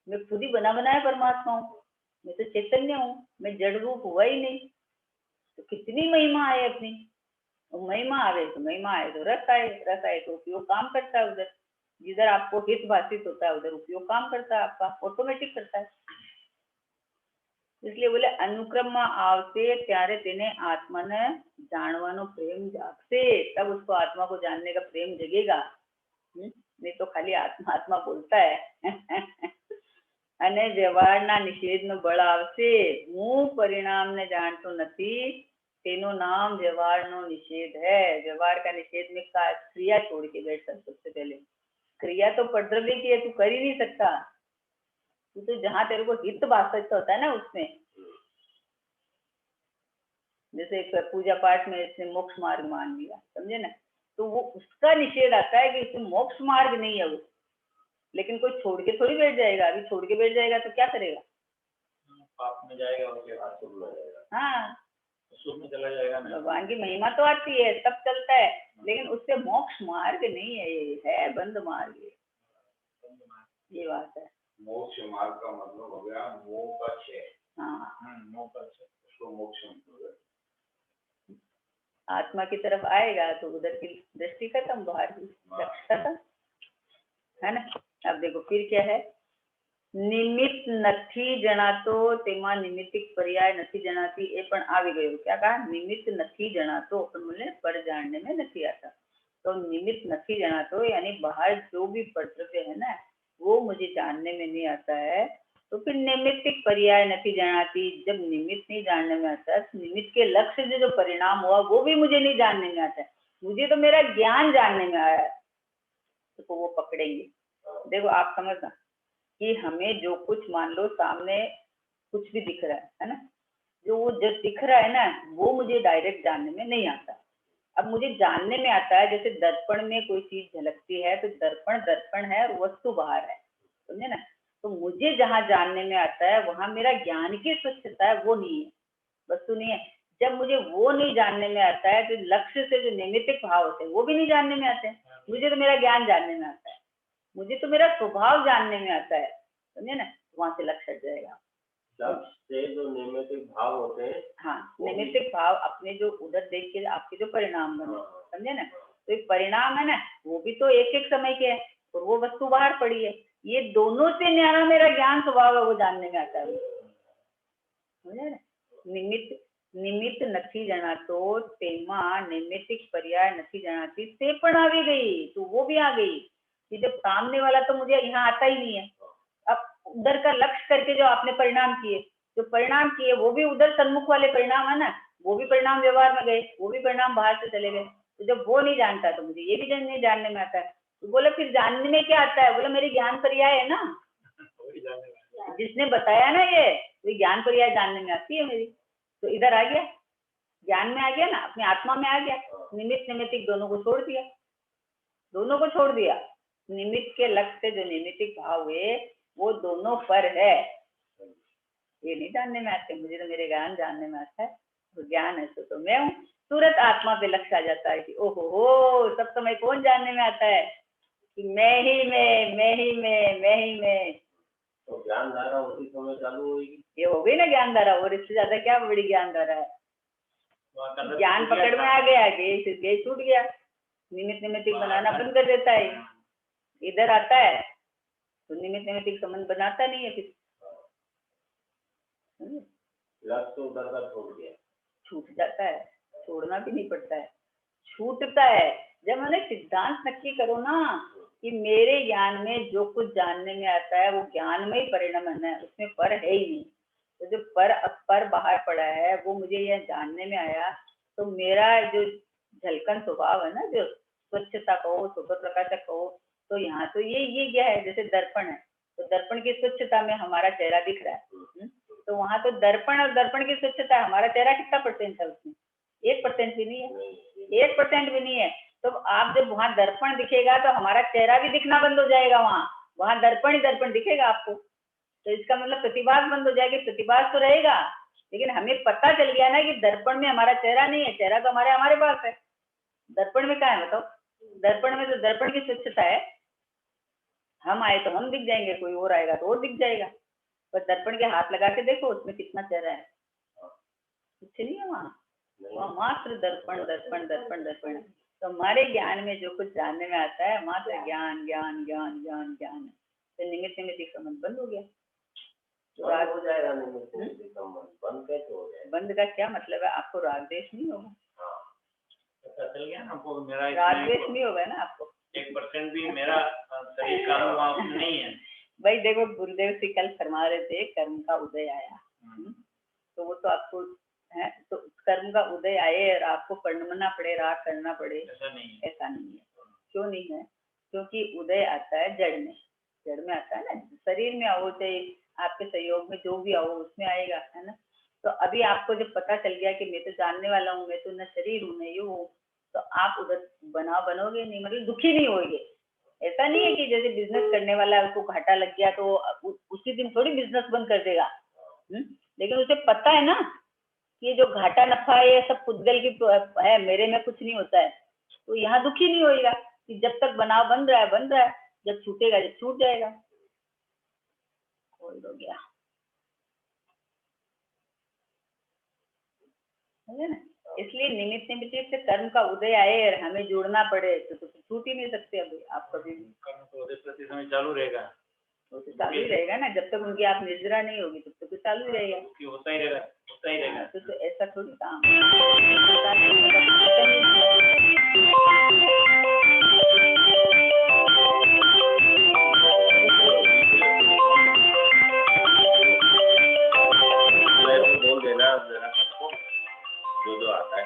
B: मैं खुद ही बना बनाया परमात्मा हूँ, मैं तो चैतन्य हूँ, मैं जड़ रूप हुआ ही नहीं। तो कितनी महिमा है अपनी। महिमा आवे तो रस आए, रस आए तो उपयोग काम करता है उधर, जिधर आपको हित भाषित होता है उधर उपयोग काम करता है, आपका ऑटोमेटिक करता है। इसलिए बोले अनुक्रम में आवते त्यारे तेने आत्मा ने जानवानो प्रेम जागसे, तब उसको आत्मा को जानने का प्रेम जगेगा। नहीं तो खाली आत्मा आत्मा बोलता है અને વ્યવહારના નિષેધનો બળ આવશે, હું પરિણામને જાણતો નથી, તેનું નામ વ્યવહારનો નિષેધ है। व्यवहार का निषेध में क्रिया छोड़ के बैठता। सबसे पहले क्रिया तो पढ़द्रव्य की है, तू कर ही नहीं सकता, तू तो जहाँ तेरे को हित भाषित होता है ना उसमें, जैसे पूजा पाठ में इसने मोक्ष मार्ग मान लिया, समझे ना, तो वो उसका निषेध आता है कि इसमें मोक्ष मार्ग नहीं है वो। लेकिन कोई छोड़ के थोड़ी बैठ जाएगा, अभी छोड़ के बैठ जाएगा तो क्या करेगा,
C: पाप में जाएगा, उसके हाथ से बुला जाएगा,
B: हाँ
C: सुख में चला जाएगा ना।
B: भगवान की महिमा तो आती है, सब चलता है, लेकिन उससे मोक्ष मार्ग नहीं है, ये है बंद मार्ग, ये बात है।
C: मोक्ष मार्ग का मतलब हो गया मोह का क्षय।
B: हाँ
C: मोह का क्षय, उसको मोक्ष मतलब
B: आत्मा की तरफ आएगा तो उधर की दृष्टि खत्म, बाहर की खत्म, है ना। अब देखो फिर क्या है, નિમિત્ત નથી જણાતો તેમાં નિમિત્તિક પર્યાય નથી જણાતી, એ પણ આવી ગયું। क्या कहा, નિમિત્ત નથી જણાતો, પણ बोले पर जानने में नहीं आता। तो निमित्त नहीं जनातो यानी बाहर जो भी कर्तव्य है ना, वो मुझे जानने में नहीं आता है, तो फिर निमित्तिक पर्याय नहीं जनाती। जब निमित्त नहीं जानने में आता है, निमित्त के लक्ष्य से जो परिणाम हुआ वो भी मुझे नहीं जानने में आता है, मुझे तो मेरा ज्ञान जानने में आया है, तो वो पकड़ेंगे। देखो आप समझना कि हमें जो कुछ मान लो सामने कुछ भी दिख रहा है ना, जो वो जब दिख रहा है ना, वो मुझे डायरेक्ट जानने में नहीं आता। अब मुझे जानने में आता है, जैसे दर्पण में कोई चीज झलकती है तो दर्पण दर्पण है और वस्तु बाहर है, समझे ना। तो मुझे जहाँ जानने में आता है वहां मेरा ज्ञान की स्वच्छता है, वो नहीं है, वस्तु नहीं है। जब मुझे वो नहीं जानने में आता है तो लक्ष्य से जो नैमित्तिक भाव होते हैं वो भी नहीं जानने में आते हैं, मुझे तो मेरा ज्ञान जानने में आता है, मुझे तो मेरा स्वभाव जानने में आता है, समझे ना। वहां से लक्ष्य हट जाएगा।
C: से जो नैमित्तिक भाव होते हैं,
B: हाँ नैमित्तिक भाव अपने जो उधर देख के आपके जो परिणाम बने, समझे ना। तो एक परिणाम है ना, वो भी तो एक एक समय के है और वो वस्तु बाहर पड़ी है, ये दोनों से न्यारा मेरा ज्ञान स्वभाव है, वो जानने में आता है, समझे ना। निमित्त निमित्त નથી જણાતો તેમાં નૈમિત્તિક पर्याय નથી જણાતી, તે પણ આવી गई, तो वो भी आ गई कि जब सामने वाला तो मुझे यहाँ आता ही नहीं है, अब उधर का लक्ष्य करके जो आपने परिणाम किए जो परिणाम किए वो भी उधर सन्मुख वाले परिणाम है ना, वो भी परिणाम व्यवहार में गए, वो भी परिणाम बाहर से चले गए। तो जब वो नहीं जानता तो मुझे ये भी नहीं जानने में आता है। तो बोला फिर जानने में क्या आता है? बोला मेरी ज्ञान पर्याय है ना, जिसने बताया ना ये ज्ञान पर्याय जानने में आती है मेरी। तो इधर आ गया, ज्ञान में आ गया ना, अपनी आत्मा में आ गया। निमित्त निमित्तिक दोनों को छोड़ दिया, दोनों को छोड़ दिया। निमित्त के लक्ष्य से जो निमित्तिक भाव हुए वो दोनों पर है, ये नहीं जानने में आते। मुझे तो मेरे ज्ञान जानने में आता है, तो ज्ञान है तो मैं हूँ। तुरंत आत्मा पे लक्ष्य आ जाता है कि ओहो हो, सब समय कौन जानने में आता है कि मैं ही मैं, मैं ही मैं, मैं ही मैं।
C: तो ज्ञान धारा उसी समय चालू होगी।
B: ये हो गई ना ज्ञान धारा, और इससे ज्यादा क्या बड़ी ज्ञान धारा है। ज्ञान पकड़ में आ गया, गेज छूट गया, निमित्त निमित्तिक बनाना बंद कर देता है। इधर आता है तो निमित्त निमित्तिक संबंध बनाता नहीं है फिर।
C: लक्ष्य तो उधर का छोड़ दिया,
B: छूट जाता है, छोड़ना भी नहीं पड़ता है, छूटता है। जब मैंने सिद्धांत नक्की करो ना कि मेरे ज्ञान में जो कुछ जानने में आता है वो ज्ञान में ही परिणमन है, उसमें पर है ही नहीं। तो जो पर बाहर पड़ा है वो मुझे यह जानने में आया, तो मेरा जो झलकन स्वभाव है ना, जो स्वच्छता कहो, सुपर प्रकाशक कहो, तो यहाँ तो ये क्या है, जैसे दर्पण है तो दर्पण की स्वच्छता में हमारा चेहरा दिख रहा है। तो वहां तो दर्पण और दर्पण की स्वच्छता है, हमारा चेहरा कितना परसेंट है उसमें? 1% भी नहीं है, 1% भी नहीं है। तो आप जब वहां दर्पण दिखेगा तो हमारा चेहरा भी दिखना बंद हो जाएगा, वहां दर्पण ही दर्पण दिखेगा आपको। तो इसका मतलब प्रतिभास बंद हो जाएगी, प्रतिभास तो रहेगा लेकिन हमें पता चल गया ना कि दर्पण में हमारा चेहरा नहीं है, चेहरा तो हमारे पास है, दर्पण में क्या है बताओ? दर्पण में तो दर्पण की स्वच्छता है, हम आए तो हम दिख जाएंगे, कोई और आएगा तो और दिख जाएगा। पर दर्पण के हाथ लगा के देखो उसमें कितना चेहरा है, कुछ नहीं है वहाँ मात्र दर्पण दर्पण दर्पण दर्पण। तो हमारे ज्ञान में जो कुछ जानने में आता है मात्र ज्ञान ज्ञान ज्ञान ज्ञान ज्ञान है। तो निमित्त निमित्त संबंध बंद हो गया, तो राग हो जाएगा।
C: बंद कैसे हो जाएगा?
B: बंद का क्या मतलब है? आपको राग द्वेष नहीं होगा,
C: पता चल गया ना आपको, मेरा
B: राग द्वेष नहीं होगा ना आपको।
C: 1% भी मेरा शरीर का अनुभव नहीं है।
B: भाई देखो, गुरुदेव जी कल फरमा रहे थे कर्म का उदय आया, तो वो तो आपको है, तो कर्म का उदय आए और आपको पढ़ना पड़े, राग करना पड़े, ऐसा नहीं है। क्यों नहीं है? क्योंकि उदय आता है जड़ में आता है ना, शरीर में आओ चाहे आपके सहयोग में जो भी आओ उसमें आएगा, है ना। तो अभी आपको जब पता चल गया कि मैं तो जानने वाला हूँ, मैं तो न शरीर हूँ न ये हूँ, तो आप उधर बनोगे नहीं, मतलब दुखी नहीं होगे। ऐसा नहीं है कि जैसे बिजनेस करने वाला है उसको घाटा लग गया तो उसी दिन थोड़ी बिजनेस बंद कर देगा, लेकिन उसे पता है ना कि ये जो घाटा नफा है ये सब पुद्गल की है, मेरे में कुछ नहीं होता है। तो यहाँ दुखी नहीं होएगा कि जब तक बनाव बन रहा है, जब छूटेगा जब छूट जाएगा। हो गया है ना। इसलिए निमित्त निमित्त से कर्म का उदय आए और हमें जुड़ना पड़े तो छूट ही नहीं सकते। अभी आप कभी
C: कर्म का उदय प्रति समय चालू रहेगा,
B: तो चालू ही रहेगा ना, जब तक उनकी आप निद्रा नहीं होगी तब तक तो चालू ही रहेगा,
C: होता ही रहेगा।
B: तो ऐसा थोड़ी काम
C: बोल देना जो आता है।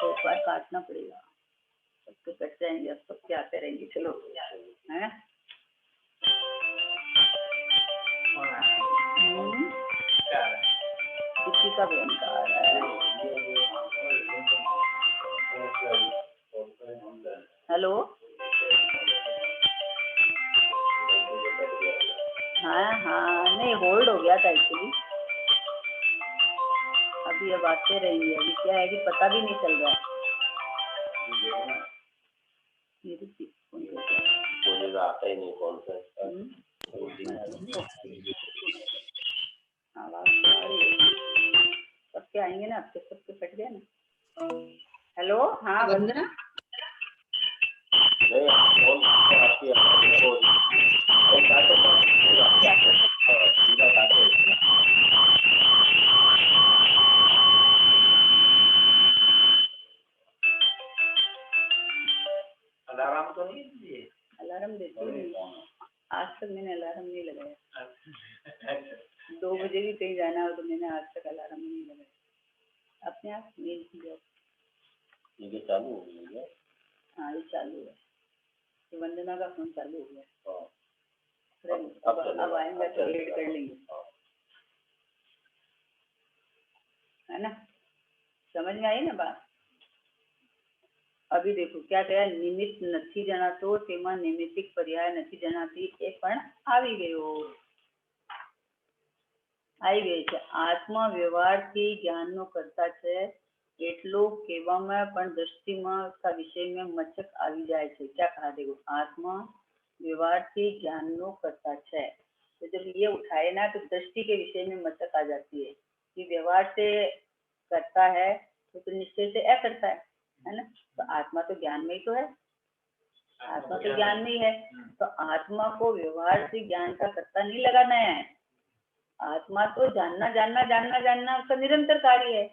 B: तो बार काटना पड़ेगा, सबके कट जाएंगे, अब सबके आते रहेंगे। चलो है किसी का भी अहंकार है। हेलो, हाँ नहीं होल्ड हो गया था एक्चुअली, अभी अब आते रहेंगे। अभी क्या है कि पता भी नहीं चल रहा है।
C: मुझे आता ही नहीं कौन सा
B: आवाज सबके आएंगे ना, आपके सबके कट गया ना। हेलो, हाँ वंदना, मुझे भी कहीं जाना हो तो मैंने आज तक अलार्म नहीं लगाया, अपने आप नींद खुल जाती।
C: ये चालू हो गई है?
B: हाँ ये चालू है, तो वंदना का फोन चालू हो गया।
C: अब
B: अब आएंगे तो एड कर लेंगे, है ना? समझ में आई ना बात? अभी देखो क्या कहा, निमित्त નથી જણાતો તેમાં નિમિત્તિક પર્યાય નથી જણાતી એ પણ આવી ગયો, આવી ગઈ છે। આત્મા વ્યવહારથી જ્ઞાનનો કર્તા છે એટલું કહેવામાં પણ દ્રષ્ટિમાં का विषय में मचक આવી જાય છે। क्या कहा देखो, आत्मा व्यवहारથી ज्ञानનો કર્તા છે, तो जब ये उठाए ना तो दृष्टि के विषय में मचक आ जाती है कि व्यवहार से करता है तो निश्चय से करता है ना? तो आत्मा तो ज्ञान में ही तो है, आत्मा तो ज्ञान में ही है, तो आत्मा को व्यवहार से ज्ञान का कर्ता नहीं लगाना है। आत्मा तो जानना जानना जानना जानना उसका निरंतर कार्य है।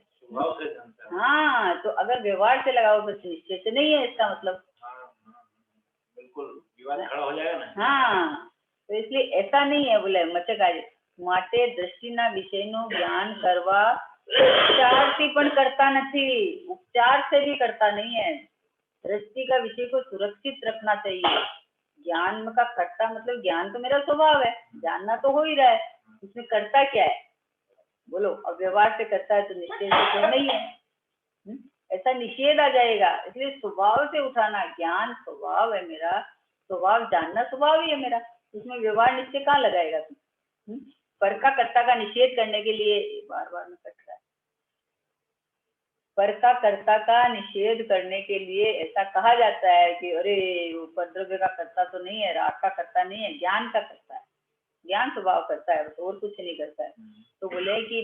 B: हाँ, तो अगर व्यवहार से लगाओ तो निश्चय से नहीं है, इसका मतलब
C: बिल्कुल विवाद खड़ा हो जाएगा ना।
B: हाँ, तो इसलिए ऐसा नहीं है बोले मचक आज माटे दृष्टिना विषयનું ज्ञान કરવા उपचारથી પણ करता नहीं, उपचार से भी करता नहीं है। दृष्टि का विषय को सुरक्षित रखना चाहिए। ज्ञान का करता मतलब ज्ञान तो मेरा स्वभाव है, जानना तो हो ही रहा है, उसमें करता क्या है बोलो? अब व्यवहार से करता है तो निश्चय से तो नहीं है, ऐसा निषेध आ जाएगा। इसलिए स्वभाव से उठाना, ज्ञान स्वभाव है मेरा, स्वभाव जानना स्वभाव ही है मेरा, उसमें व्यवहार निश्चय कहाँ लगाएगा तुम? पर का कर्ता का निषेध करने के लिए बार बार में कट रहा है, पर का कर्ता का निषेध करने के लिए ऐसा कहा जाता है कि अरे वो उपद्रव्य का कर्ता तो नहीं है, राग का कर्ता नहीं है, ज्ञान का कर्ता है, ज्ञान स्वभाव करता है, और कुछ नहीं करता है। तो बोले कि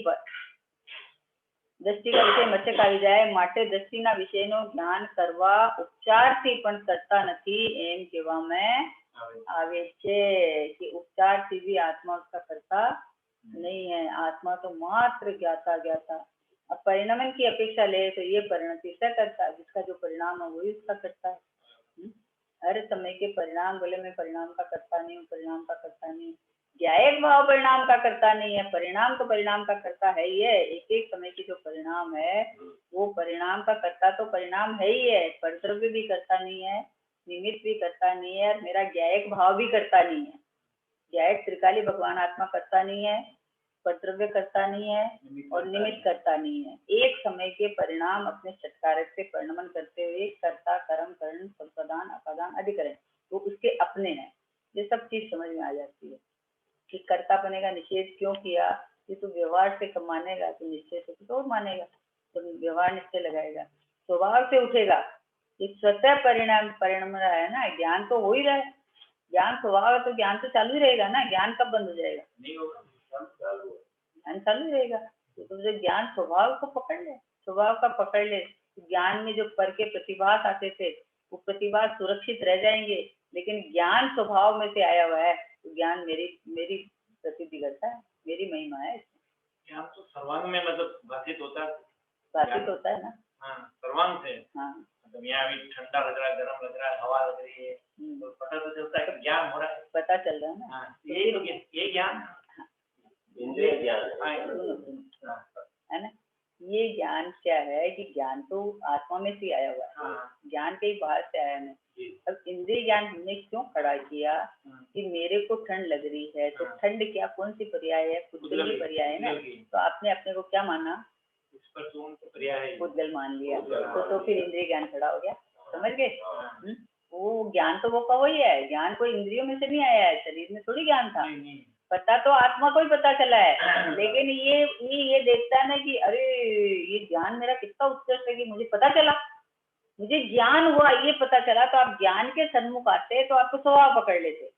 B: દ્રષ્ટિ का વિષય મચક આવી જાય માટે દ્રષ્ટિના વિષયનો જ્ઞાન કરવા ઉપચારથી પણ કરતા નથી એમ કહેવામાં આવે છે કે ઉપચારથી भी आत्मा उसका करता नहीं है, आत्मा तो मात्र ज्ञाता ज्ञाता। अब परिणामन की अपेक्षा ले तो ये परिणति से करता है, जिसका जो परिणाम है वही उसका करता है। हर समय के परिणाम बोले मैं परिणाम का करता नहीं हूँ, परिणाम का करता नहीं हूँ, ज्ञायक भाव परिणाम का करता नहीं है, परिणाम तो परिणाम का करता है ही है। एक एक समय की जो परिणाम है वो परिणाम का करता तो परिणाम है ही है, परद्रव्य भी करता नहीं है, निमित्त भी करता नहीं है, और मेरा ज्ञायक भाव भी करता नहीं है। ज्ञायक त्रिकाली भगवान आत्मा करता नहीं है, परद्रव्य करता नहीं है और निमित्त करता नहीं है। एक समय के परिणाम अपने षटकारक से परिणमन करते हुए कर्ता कर्म करण संप्रदान अपादान अधिकरण तो उसके अपने हैं। ये सब चीज समझ में आ जाती है कि कर्तापने का निषेध क्यों किया, कि तू व्यवहार से मानेगा तो निश्चय से तो मानेगा, तो व्यवहार निश्चय लगाएगा, स्वभाव से उठेगा, ये स्वतः परिणाम रहा है ना, ज्ञान तो हो ही रहा है, ज्ञान स्वभाव है तो ज्ञान तो चालू ही रहेगा ना, ज्ञान कब बंद हो जाएगा? नहीं होगा, ज्ञान चालू ही रहेगा। तो तुम जो ज्ञान स्वभाव को पकड़ ले, स्वभाव का पकड़ ले, ज्ञान में जो पर के प्रतिभास आते थे वो प्रतिभास सुरक्षित रह जाएंगे, लेकिन ज्ञान स्वभाव में से आया हुआ है तो ज्ञान मेरी प्रसिद्धि करता है, मेरी महिमा है।
C: ज्ञान तो सर्वांग में मतलब भाषित होता है
B: ना।
C: हाँ, सर्वांग से।
B: हाँ,
C: मतलब यहाँ भी ठंडा लग रहा है, गर्म लग रहा है, हवा लग रही है, तो पता तो चलता है कि ज्ञान हो रहा है,
B: पता चल रहा है ना।
C: हाँ, ये ज्ञान इंद्रिय ज्ञान
B: है ना। ये ज्ञान क्या है कि ज्ञान तो आत्मा में से आया हुआ है,
C: हाँ।
B: ज्ञान कहीं बाहर से आया नहीं। अब इंद्रिय ज्ञान हमने क्यों खड़ा किया कि मेरे को ठंड लग रही है, तो ठंड क्या कौन सी पर्याय है? पुद्गल की पर्याय है ना। तो आपने अपने को क्या माना? पुद्गल मान लिया, तो फिर इंद्रिय ज्ञान खड़ा हो गया, समझ गए? वो ज्ञान तो वो का वही है, ज्ञान कोई इंद्रियों में से नहीं आया है, शरीर में थोड़ी ज्ञान था, पता तो आत्मा को ही पता चला है, लेकिन ये देखता है ना कि अरे ये ज्ञान मेरा कितना उत्कृष्ट है कि मुझे पता चला, मुझे ज्ञान हुआ, ये पता चला। तो आप ज्ञान के सन्मुख आते तो आपको स्वभाव पकड़ लेते,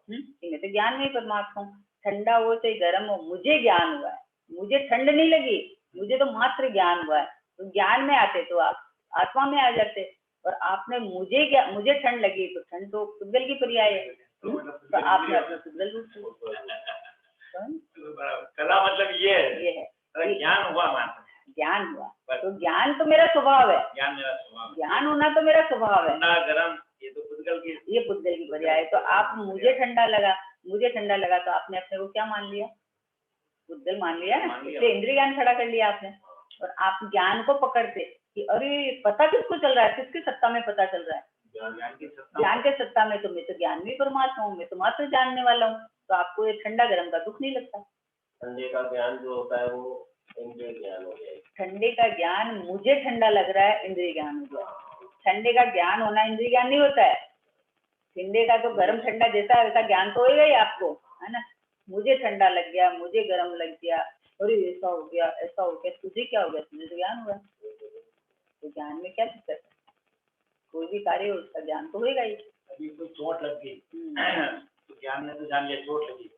B: मैं तो ज्ञान में ही परमात्मा हूँ, ठंडा हो चाहे गर्म हो, मुझे ज्ञान हुआ है, मुझे ठंड नहीं लगी, मुझे तो मात्र ज्ञान हुआ है। तो ज्ञान में आते तो आप आत्मा में आ जाते, और आपने मुझे ठंड लगी तो ठंड तो पुद्गल की पर्याय है, तो आपने अपना पुद्गल रूप
C: कला मतलब ये है ज्ञान हुआ,
B: ज्ञान हुआ तो ज्ञान तो मेरा स्वभाव है, ज्ञान होना तो मेरा स्वभाव है।
C: गरम ये तो पुद्गल की
B: पर्याय है। तो आप मुझे ठंडा लगा तो आपने अपने को क्या मान लिया? बुद्धल मान लिया ना,
C: मान लिया।
B: इसलिए इंद्रिय ज्ञान खड़ा कर लिया आपने। और आप ज्ञान को पकड़ते कि अरे पता किसको चल रहा है, किसकी सत्ता में पता चल रहा है,
C: ज्ञान की सत्ता
B: ज्ञान के सत्ता में। तो मैं तो ज्ञान में परमात्मा हूँ, मैं तो मात्र जानने वाला हूँ, तो आपको ये ठंडा गर्म का दुख नहीं लगता।
D: ठंडे का ज्ञान जो होता है वो इंद्रिय ज्ञान हो गया।
B: ठंडे का ज्ञान मुझे ठंडा लग रहा है, इंद्रिय ज्ञान हो गया। ठंडे का ज्ञान होना इंद्रिय ज्ञान नहीं होता है। ठंडे का तो गर्म ठंडा जैसा है वैसा ज्ञान तो होगा ही आपको, है ना। मुझे ठंडा लग गया, मुझे गर्म लग गया, अरे ऐसा हो गया, ऐसा हो गया, तुझे क्या हो गया, तुझे तो ज्ञान हुआ। तो ज्ञान में क्या दिक्कत है, कोई भी कार्य हो उसका ज्ञान तो होगा ही।
C: अभी कोई चोट लग गई तो ज्ञान ने तो जान लिया चोट लगी।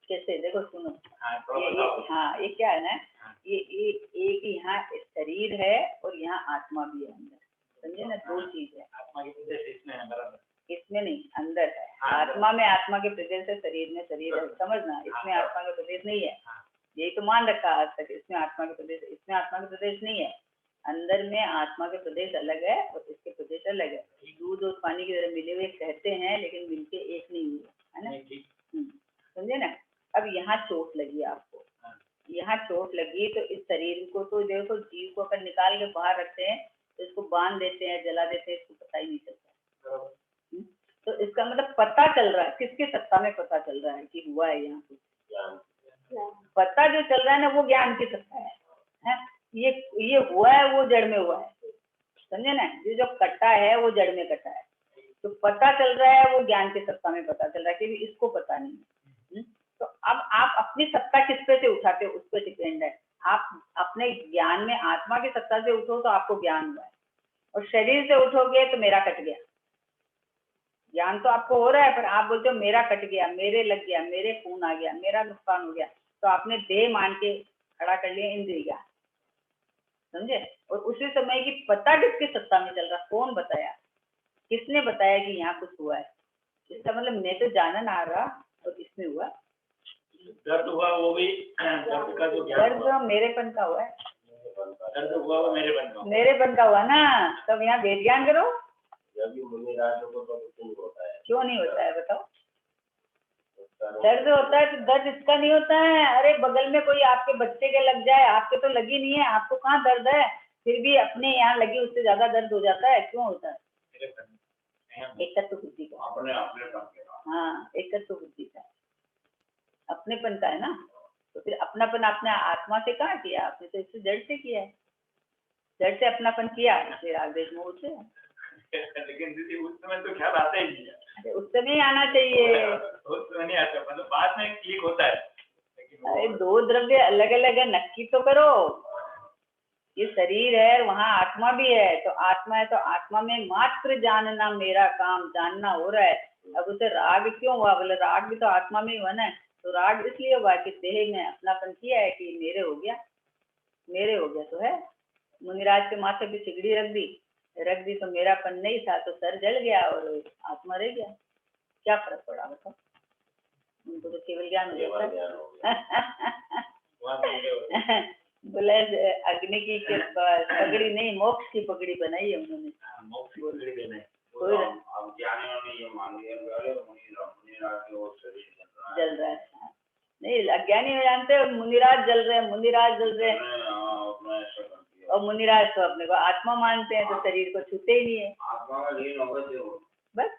B: कैसे, देखो सुनो,
C: हाँ, थोड़ा बताओ।
B: हाँ ये क्या है ना, ये एक यहाँ शरीर है और यहाँ आत्मा भी है अंदर, समझे ना, दो चीज है।
C: आत्मा की प्रदेश इसमें है बराबर,
B: इसमें नहीं, अंदर है।
C: हाँ,
B: आत्मा में आत्मा के प्रदेश है, शरीर में शरीर है, समझना। इसमें
C: हाँ,
B: आत्मा का प्रदेश नहीं है,
C: हाँ।
B: यही तो मान रखा आज तक। इसमें आत्मा के प्रदेश, इसमें आत्मा के प्रदेश नहीं है। अंदर में आत्मा के प्रदेश अलग है और इसके प्रदेश अलग है। दूध और पानी की तरह मिले हुए कहते हैं, लेकिन मिलके एक नहीं हुए, है ना।
C: नहीं, ठीक।
B: समझे ना। अब यहाँ चोट लगी आपको, यहाँ चोट लगी तो इस शरीर को तो देखो, जीव को अगर निकाल के बाहर रखते हैं तो इसको बांध देते हैं, जला देते हैं, इसको पता ही नहीं चलता। तो इसका मतलब पता चल रहा है, किसके सत्ता में पता चल रहा है कि हुआ है यहाँ कुछ
D: ज्ञान
B: पता जो चल रहा है ना, वो ज्ञान की सत्ता है। ये हुआ है, वो जड़ में हुआ है, समझे ना। ये जो कटा है वो जड़ में कटा है, तो पता चल रहा है वो ज्ञान की सत्ता में पता चल रहा है, कि इसको पता नहीं है। तो अब आप अपनी सत्ता किस पे से उठाते हो, उस पर डिपेंड है। आप अपने ज्ञान में आत्मा की सत्ता से उठो तो आपको ज्ञान हुआ है, और शरीर से उठोगे तो मेरा कट गया। ज्ञान तो आपको हो रहा है, पर आप बोलते हो मेरा कट गया, मेरे लग गया, मेरे खून आ गया, मेरा नुकसान हो गया, तो आपने देह मान के खड़ा कर लिया इंद्रिय ज्ञान, समझे। और उसी समय की पता किसकी सत्ता में चल रहा, कौन बताया, किसने बताया कि यहाँ कुछ हुआ है। इसका मतलब मैं तो जानन आ रहा और इसमें हुआ।
C: दर्द हुआ वो भी दर्द का जो ज्ञान
B: दर्द
C: हुआ,
B: मेरेपन का हुआ है,
C: दर्द हुआ वो मेरेपन का हुआ।
B: मेरेपन का हुआ ना। तब यहाँ वेद ज्ञान करो,
D: जब भी मुनिराजों को तो कुछ नहीं होता है।
B: क्यों नहीं होता है बताओ। दर्द होता है तो दर्द इसका नहीं होता है, अरे बगल में कोई आपके बच्चे के लग जाए, आपके तो लगी नहीं है, आपको कहाँ दर्द है, फिर भी अपने यहाँ लगी उससे ज्यादा दर्द हो जाता है, क्यों होता है। एकत्व बुद्धि का,
C: अपने अपने का।
B: हाँ एकत्व बुद्धि का, अपनेपन का है ना। तो फिर अपनापन आपने आत्मा से कहाँ किया, आपने तो इससे जड़ से किया है। जड़ से अपनापन किया, फिर आगे मोह से।
C: लेकिन दीदी उस समय तो ख्याल आता ही नहीं है।
B: अरे उस समय ही आना चाहिए।
C: उस समय नहीं आता, मतलब बाद में क्लिक होता है। लेकिन
B: अरे दो द्रव्य अलग अलग है, नक्की तो करो। ये शरीर है, वहाँ आत्मा भी है, तो आत्मा है तो आत्मा में मात्र जानना मेरा काम, जानना हो रहा है। अब उसे राग क्यों हुआ, बोले राग भी तो आत्मा में ही हुआ ना। तो राग इसलिए हुआ कि देह में अपनापन किया है कि मेरे हो गया, मेरे हो गया तो है। मुनिराज के माथे पे सिगड़ी रख दी तो मेरापन नहीं था, तो सर जल गया और आत्मा रह गया। क्या फर्क पड़ा बताओ, उनको तो केवल ज्ञान हो जाता है। बोले अग्नि की पगड़ी नहीं, मोक्ष की पगड़ी बनाई है उन्होंने।
C: मोक्ष की पगड़ी देना है।
B: कोई
C: अब ज्ञानियों ने ये मान लिया कि अरे मुनिराज के वो शरीर
B: जल रहा है। नहीं, अज्ञानी में जानते हो मुनिराज जल रहे हैं, मुनिराज जल रहे हैं, और मुनिराज तो अपने को आत्मा मानते हैं, तो शरीर को छूते ही नहीं है,
C: आत्मा का लीन होगा
B: बस,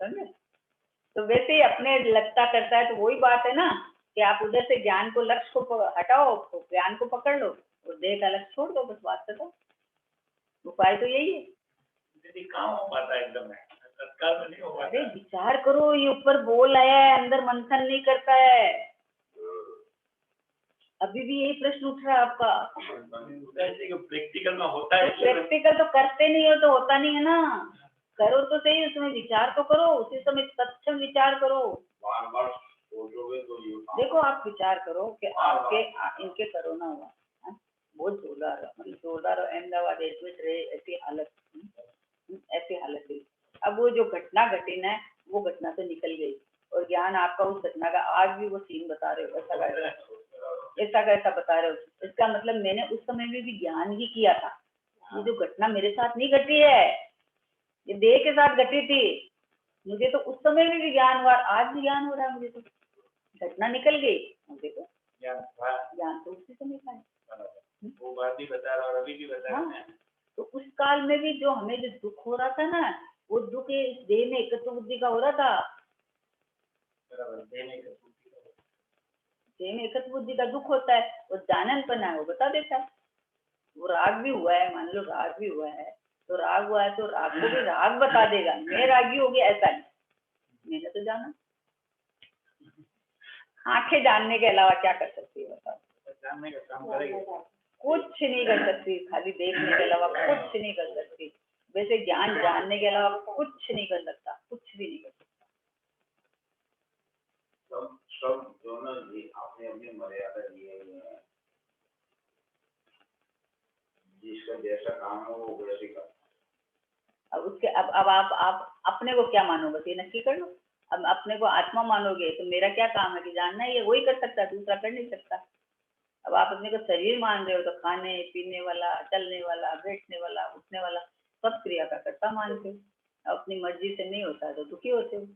B: समझे। तो वैसे ही अपने लगता करता है, तो वही बात है ना कि आप उधर से ज्ञान को, लक्ष्य को हटाओ, ज्ञान को पकड़ लो और देह का लक्ष्य छोड़ दो, बस बात खत्म। उपाय तो यही है।
C: दीदी कहाँ हो पाता है एकदम तत्काल में नहीं हो पाता।
B: अरे विचार करो, ये ऊपर बोल आया है, अंदर मंथन नहीं करता है। अभी भी यही प्रश्न उठ रहा है आपका।
C: प्रैक्टिकल में होता है,
B: प्रैक्टिकल तो करते नहीं हो तो होता नहीं है ना। करो तो सही, उसमें विचार तो करो, उसी समय सक्षम विचार करो।
C: बार बार सोचोगे तो ये
B: देखो आप विचार करो कि आपके इनके कोरोना हुआ, बहुत जोरदार अहमदाबाद एडमिट रहे, ऐसी हालत थी। अब वो जो घटना घटी ना, वो घटना तो निकल गई, और ज्ञान आपका उस घटना का आज भी वो सीन बता रहे हो, ऐसा कैसा बता रहे हो। इसका मतलब मैंने उस समय में भी ज्ञान ही किया था। ये जो घटना मेरे साथ नहीं घटी है, ये देह के साथ घटी थी। मुझे तो उस समय में भी ज्ञान हुआ, आज भी ज्ञान हो रहा है मुझे तो। घटना निकल गई, अब देखो
D: ज्ञान था,
B: ज्ञान तो उसी समय का है।
D: वो बात भी बता रहा और अभी भी बता
B: हाँ।
D: रहे हैं।
B: तो उस काल में भी जो हमें जो दुख हो रहा था ना, वो दुख इस देह में एकत्व बुद्धि का हो रहा था।
D: बराबर, देने का
B: देह में एकत्व बुद्धि का दुख होता है, वो जाननपन है, वो बता देता है। वो राग भी हुआ है, मान लो राग भी हुआ है, तो राग हुआ है तो राग को भी राग बता देगा, मैं रागी हो गया ऐसा नहीं, मैंने तो जाना। आंखें जानने के अलावा क्या कर सकती है बताओ?
D: जानने का काम करेगा।
B: कुछ नहीं कर सकती, खाली देखने के अलावा कुछ नहीं कर सकती। वैसे ज्ञान जानने के अलावा कुछ नहीं कर सकता, कुछ भी नहीं कर सकता।
C: सब दोनों जी अपनी अपनी मर्यादा दिए हुए हैं, जिसका जैसा काम हो वो वैसे करता।
B: अब उसके अब आप अपने को क्या मानोगे, ये नक्की कर लो। अब अपने को आत्मा मानोगे तो मेरा क्या काम है कि जानना ही है, वही कर सकता है, दूसरा कर नहीं सकता। अब आप अपने को शरीर मान रहे हो तो खाने पीने वाला, चलने वाला, बैठने वाला, उठने वाला सब क्रिया का कर्ता मानते हो। अपनी मर्जी से नहीं होता तो दुखी होते हो।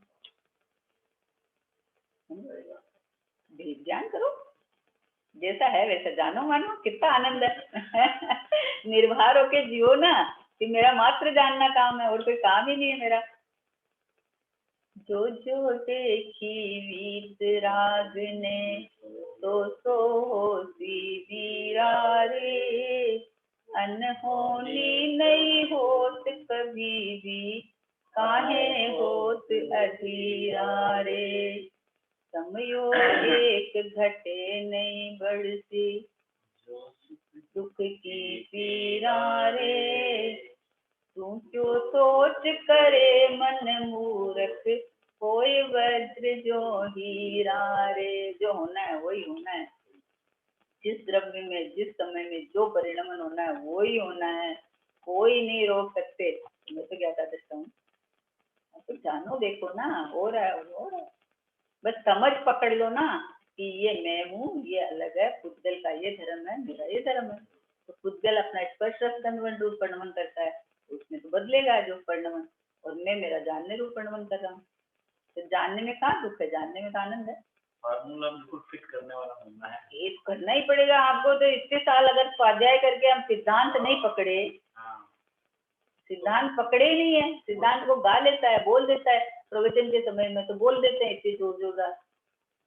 B: ज्ञान करो, जैसा है वैसा जानो मानो, कितना आनंद है। निर्भर होके जियो ना कि मेरा मात्र जानना काम है और कोई काम ही नहीं है मेरा। जो जो देखी वीत राग ने सो होती वीरा रे, अनहोनी नहीं होत कभी भी, काहे होत अधीरा रे। समयो एक घटे नहीं बढ़ती, दुख की पीरा रे। तू क्यों सोच करे मन मूर्ख, कोई वज्र जो हीरा रे। जो होना है वही होना है, जिस द्रव्य में जिस समय में जो परिणमन होना है वही होना है, कोई नहीं रोक सकते। मैं तो क्या कहता हूँ, तो जानो देखो ना, हो रहा है हो रहा है, बस समझ पकड़ लो ना कि ये मैं हूँ, ये अलग है, पुद्गल का ये धर्म है, मेरा ये धर्म है। तो पुद्गल अपना स्पर्श रसगंध रूप परिणमन करता है, उसमें तो बदलेगा जो परिणमन, और मैं मेरा जानने रूप परिणमन कर रहा हूँ। तो जानने में कहाँ दुख है, जानने में तो आनंद है।
D: फार्मूला बिल्कुल फिट करने वाला बनना है।
B: ये करना ही पड़ेगा आपको। तो इतने साल अगर स्वाध्याय करके हम सिद्धांत नहीं पकड़े, सिद्धांत पकड़े ही नहीं है, सिद्धांत को गा लेता है, बोल देता है, प्रवचन के समय में तो बोल देते हैं इतनी जोर जोरदार,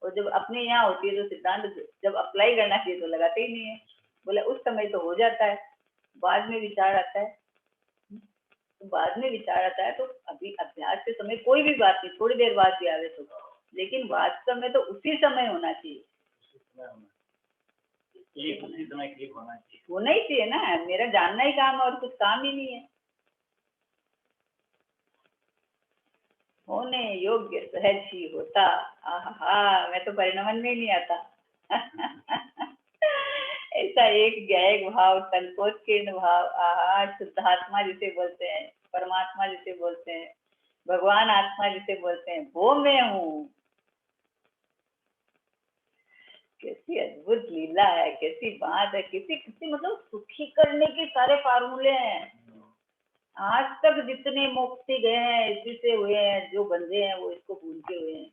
B: और जब अपने यहाँ होती है तो सिद्धांत जब अप्लाई करना चाहिए तो लगाते ही नहीं है। बोले उस समय तो हो जाता है, बाद में विचार आता है, तो बाद में विचार आता है। तो अभी अभ्यास के समय कोई भी बात नहीं, थोड़ी देर बाद भी आवे तो, लेकिन वास्तव में तो उसी समय होना चाहिए,
D: उसी समय क्लिक होना चाहिए,
B: होना ही चाहिए ना। मेरा जानना ही काम है और कुछ काम ही नहीं है। होने योग्य सहज ही होता। आहा, मैं तो परिणमन में ही नहीं आता। ऐसा एक गायक भाव, संकोचकीर्ण भाव, आहा, शुद्धात्मा जिसे बोलते हैं, परमात्मा जिसे बोलते हैं, भगवान आत्मा जिसे बोलते हैं, वो मैं हूँ। कैसी अद्भुत लीला है, कैसी बात है, किसी किसी मतलब सुखी करने के सारे फार्मूले हैं। आज तक जितने मुक्ति गए हैं इसी से हुए हैं, जो बंदे हैं वो इसको भूल के हुए हैं।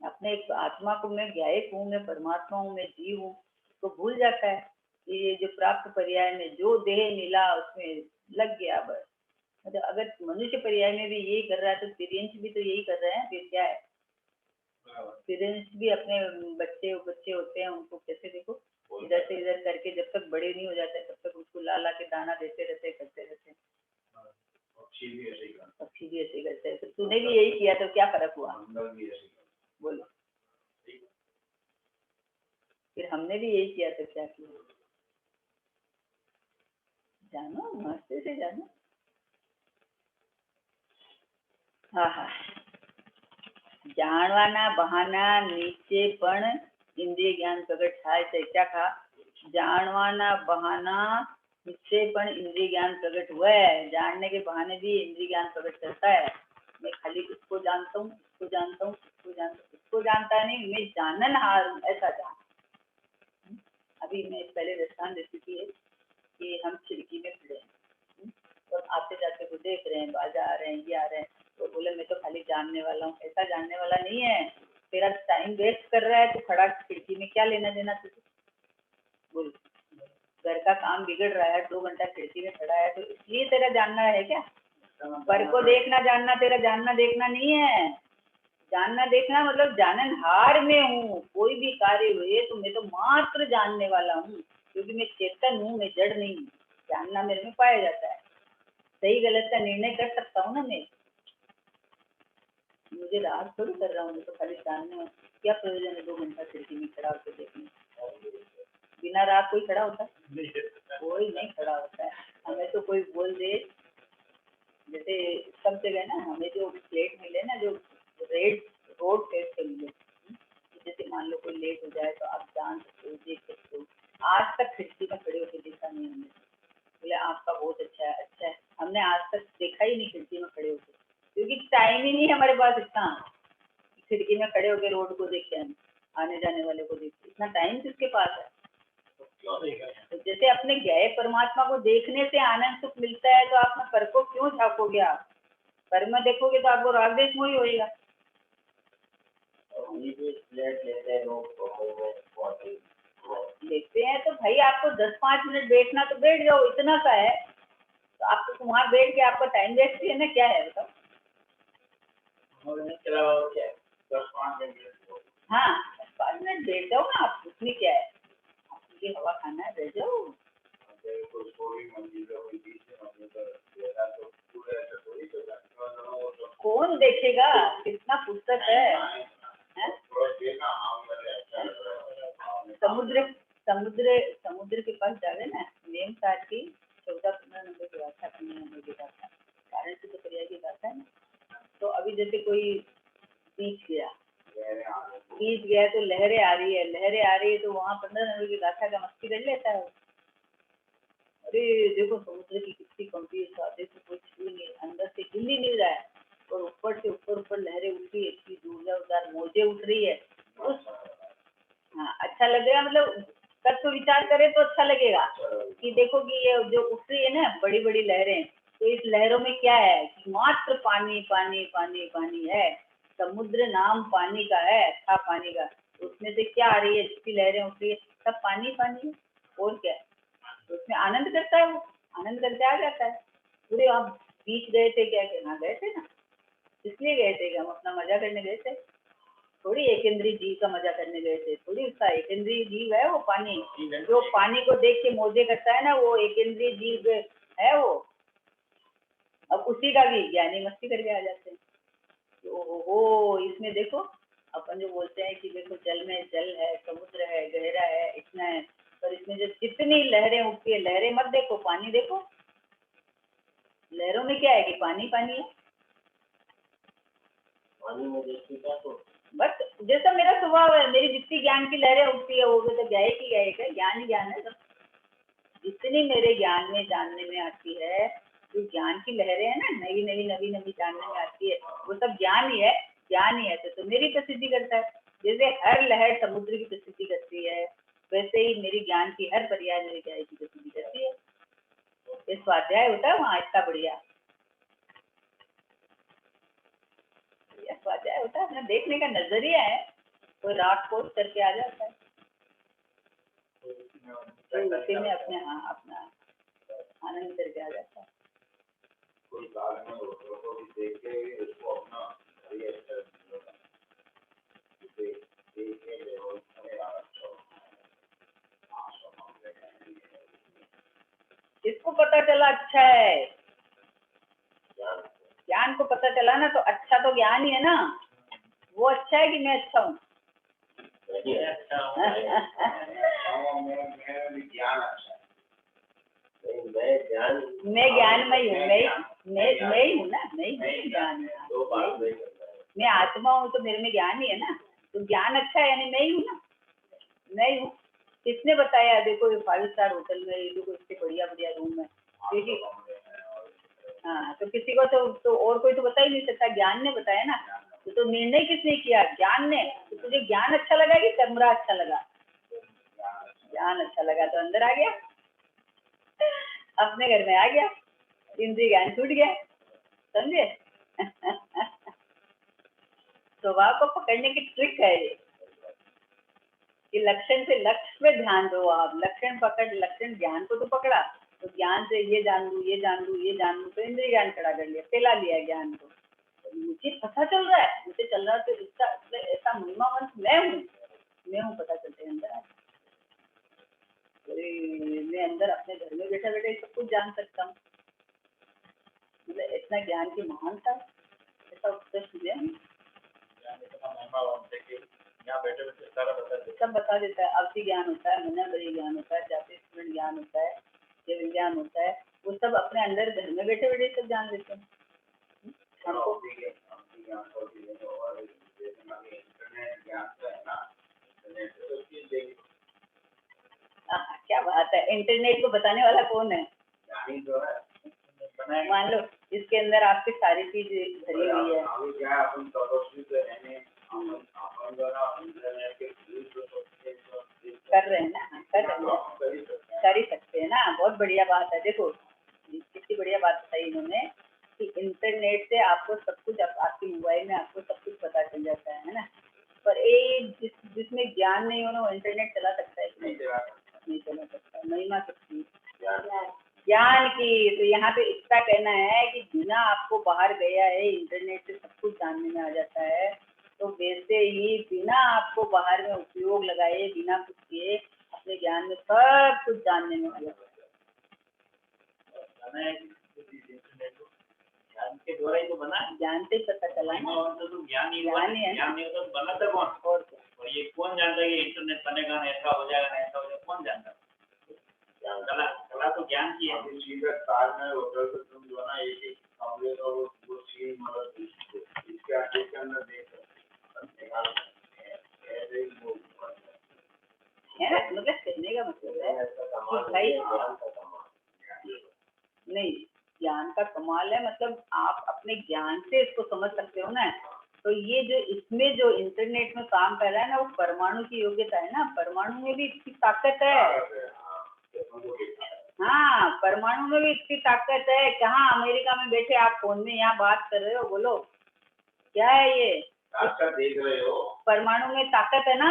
B: अपने एक आत्मा को मैं गायक हूँ, मैं परमात्मा हूँ, मैं जीव हूँ, तो भूल जाता है। ये जो प्राप्त पर्याय में जो देह मिला उसमें लग गया बस। मतलब अगर मनुष्य पर्याय में भी यही कर रहा है तो तिर्यंश भी तो यही कर रहे हैं, फिर क्या है। तिर्यंश भी अपने बच्चे होते हैं, उनको कैसे देखो इधर से इधर करके जब तक बड़े नहीं हो जाते तब तक उसको ला ला के दाना देते रहते, करते रहते। पक्षी भी ऐसे ही करते हैं। तो तूने भी यही किया तो क्या फर्क हुआ, बोलो। फिर हमने भी यही किया तो क्या किया। जानो, मस्ती से जानो। हाँ हाँ, જાણવાના બહાના નીચે પણ ઇન્દ્રિય જ્ઞાન પ્રગટ થાય છે। क्या कहा, જાણવાના બહાના नीचे पण इंद्रिय ज्ञान प्रकट हुआ है। जानने के बहाने भी इंद्रिय ज्ञान प्रकट करता है। मैं खाली इसको जानता हूँ, इसको जानता हूँ, इसको जानता हूँ, इसको जानता नहीं, मैं जाननहार हूँ, ऐसा जान। अभी मैं पहले दृष्टांत देती थी कि हम खिड़की में खड़े हैं और आते जाते को देख रहे हैं, बाजा आ रहे हैं, ये आ रहे हैं, तो बोले मैं तो खाली जानने वाला हूँ। ऐसा जानने वाला नहीं है, तेरा टाइम वेस्ट कर रहा है तो खड़ा खिड़की में क्या लेना देना तुझे? बोल, घर का काम बिगड़ रहा है, 2 घंटा खिड़की में खड़ा है, तो इसलिए तेरा जानना है क्या? पर को देखना जानना तेरा जानना देखना नहीं है। जानना देखना मतलब जाननहार में हूँ, कोई भी कार्य हुए तो मैं तो मात्र जानने वाला हूँ, क्योंकि मैं चेतन हूँ, मैं जड़ नहीं हूँ। जानना मेरे में पाया जाता है, सही गलत का निर्णय कर सकता हूँ ना मैं। मुझे राग थोड़ी कर रहा हूँ, तो खाली जानने में क्या प्रयोजन है 2 घंटा खिड़की में खड़ा होकर देखने? बिना राग कोई खड़ा होता है? कोई नहीं खड़ा होता है। हमें तो कोई बोल दे, जैसे सब जगह ना हमें जो प्लेट मिले ना, जो रेड रोड टेस्ट के मिले, जैसे मान लो कोई लेट हो जाए तो आप जान सकते हो, देख सकते हो। आज तक खिड़की में खड़े होकर देखा नहीं हमने। बोले आपका बहुत अच्छा है, अच्छा है। हमने आज तक देखा ही नहीं खिड़की में खड़े होकर, क्योंकि टाइम ही नहीं है हमारे पास इतना खिड़की में खड़े होकर रोड को देखे, हम आने जाने वाले को देखे। इतना टाइम किसके पास है? तो जैसे अपने गए परमात्मा को देखने से आनंद सुख मिलता है, तो आप में पर को क्यों झाँकोगे? आप पर में देखोगे तो आपको राग देश मोह ही होएगा। देखते हैं तो भाई आपको 10-5 मिनट बैठना तो बैठ जाओ, इतना सा है तो आपको वहाँ बैठ के आपका टाइम वेस्ट है ना, क्या है बताओ? हाँ, 10-5 मिनट बैठ जाओ ना आप, उसमें क्या है? आपकी हवा खाना है, बैठ जाओ। कौन देखेगा? कितना पुस्तक है? समुद्र समुद्र समुद्र के पास जावे ना, नेम सार की 14-15 नंबर की गाथा, 15 नंबर की गाथा, कारण से तो क्रिया की गाथा है ना। तो अभी जैसे कोई बीच गया तो लहरें आ रही है तो वहाँ 15 नंबर की गाथा का मस्ती कर लेता है। अरे देखो समुद्र की कितनी गंभीर बात है, कोई छू नहीं, अंदर से हिल ही नहीं रहा है, और ऊपर से ऊपर लहरें उठ रही है, इतनी जोरदार मौजें उठ रही है। उस हाँ, अच्छा लगेगा, मतलब तत्व विचार करें तो अच्छा लगेगा कि देखो कि ये जो उठ रही है ना बड़ी बड़ी लहरें, तो इस लहरों में क्या है कि मात्र पानी पानी पानी पानी है। समुद्र नाम पानी का है, अच्छा पानी का। उसमें से क्या आ रही है, जितनी लहरें उठ रही है सब पानी पानी है, और क्या है? तो उसमें आनंद करता है, वो आनंद करके आ जाता है। पूरे आप बीच गए थे क्या? हाँ गए थे ना, इसलिए गए थे कि हम अपना मजा करने गए थे, थोड़ी एक इंद्रिय जीव का मजा करने गए थे। थोड़ी उसका एक इंद्रिय जीव है वो पानी, जो पानी को देख के मौजे करता है ना, वो एक इंद्रिय जीव है वो। अब उसी का भी ज्ञानी मस्ती करके आ जाते हैं। तो इसमें देखो अपन जो बोलते हैं कि देखो जल में जल है, समुद्र है, गहरा है, इतना है, पर इसमें जो जितनी लहरें उठती है, लहरें मत देखो, पानी देखो। लहरों में क्या है कि पानी पानी है।
D: पानी में देखती क्या तो
B: बस जैसा मेरा स्वभाव है, मेरी जितनी ज्ञान की लहरें उठती है वो भी तो गए की गए का ज्ञान ही ज्ञान है सब। जितनी मेरे ज्ञान में जानने में आती है, जो ज्ञान की लहरें है ना, नई नई नवी नवी जानने में आती है, वो सब ज्ञान ही है, ज्ञान ही है। तो मेरी प्रसिद्धि करता है। जैसे हर लहर समुद्र की प्रसिद्धि करती है, वैसे ही मेरी ज्ञान की हर पर्याय मेरे ज्ञान की प्रसिद्धि करती है। ये स्वाध्याय होता है वहाँ इतना बढ़िया, स्वाध्याय होता है। अपना देखने का नजरिया है, कोई रात कोट करके आ जाता है तो उसी में अपने अपना आनंद करके आ जाता है।
C: कोई काल में को भी देख के उसको अपना
B: किसको पता चला अच्छा है? ज्ञान को पता चला ना, तो अच्छा तो ज्ञान ही है ना। वो अच्छा है कि मैं अच्छा हूँ? मैं ज्ञानमय हूँ, मैं ही हूँ ना, मैं ही ज्ञान। मैं आत्मा हूँ तो मेरे में ज्ञान ही है ना, तो ज्ञान अच्छा है यानी मैं ही हूँ ना, मैं ही हूँ। किसने बताया? देखो ये 5 स्टार होटल में ये देखो इतने बढ़िया बढ़िया रूम है, क्योंकि हाँ, तो किसी को तो और कोई तो बता ही नहीं सकता, ज्ञान ने बताया ना। तो निर्णय किसने किया? ज्ञान ने। तो तुझे ज्ञान अच्छा लगा कि कमरा अच्छा लगा? ज्ञान अच्छा लगा तो अंदर आ गया, अपने घर में आ गया, इंद्रिय ज्ञान छूट गया, समझे? स्वभाव को पकड़ने की ट्रिक है ये कि लक्षण से लक्ष्य पे ध्यान दो आप। लक्षण पकड़, लक्षण ज्ञान को तो पकड़ा, तो ज्ञान से ये जान लूं, ये जान लूं, ये जान लूं, तो इंद्रिय ज्ञान खड़ा कर लिया, फैला लिया ज्ञान को। तो मुझे पता चल रहा है, मुझे चल रहा है, तो इसका ऐसा महिमावंत मैं हूँ पता चलते हैं अंदर। मैं अंदर अपने घर में बैठा बैठे सब कुछ जान सकता हूँ, मतलब इतना ज्ञान की महानता, ऐसा उत्कृष्ट ज्ञान
C: यहाँ बैठे बैठे सारा
B: सब बता देता है। अवधि ज्ञान होता है, मना बड़ी ज्ञान होता है, जाति स्मरण ज्ञान होता है, ये विज्ञान होता है, वो सब अपने अंदर घर में बैठे बैठे सब जान लेते हैं। हमको क्या बात है, इंटरनेट को बताने वाला कौन है? मान लो इसके अंदर आपकी सारी चीज भरी हुई है। कर रहे हैं ना, कर ही सकते हैं ना, बहुत बढ़िया बात है। देखो कितनी बढ़िया बात बताई इन्होंने कि इंटरनेट से आपको सब कुछ, आपकी मोबाइल में आपको सब कुछ पता चल जाता है ना, पर एक जिसमें ज्ञान नहीं होना वो इंटरनेट चला सकता है? नहीं चला सकता। महिमा किसकी? ज्ञान की। तो यहाँ पे इसका कहना है कि बिना आपको बाहर गया है इंटरनेट से सब कुछ जानने में आ जाता है, तो वैसे ही बिना आपको बाहर में उपयोग लगाए, बिना कुछ किए अपने ज्ञान में सब कुछ जानने में आ जाता है।
C: ज्ञान के द्वारा ही तो बना है,
B: ज्ञान से पता चला ना,
C: तो ज्ञान ही
B: है,
C: ज्ञान नहीं तो बना था कौन? और ये कौन जानता है कि इंटरनेट बनेगा ना, ऐसा हो जाएगा ना, ऐसा हो जाएगा, कौन जानता है? कला तो ज्ञान की है। सीधा तार में होटल से तुम जो ना एक एक कमरे का वो सीन मतलब इसके आगे के अंदर देख
B: मतलब कहने का मतलब है कि भाई नहीं, ज्ञान का कमाल है, मतलब आप अपने ज्ञान से इसको समझ सकते हो ना। तो ये जो इसमें जो इंटरनेट में काम कर रहा है ना, वो परमाणु की योग्यता है ना, परमाणु में भी इतनी ताकत है। हाँ, परमाणु में भी इतनी ताकत है। कहाँ अमेरिका में बैठे आप फोन में यहाँ बात कर रहे हो, बोलो क्या है ये?
C: देख रहे हो,
B: परमाणु में ताकत है ना,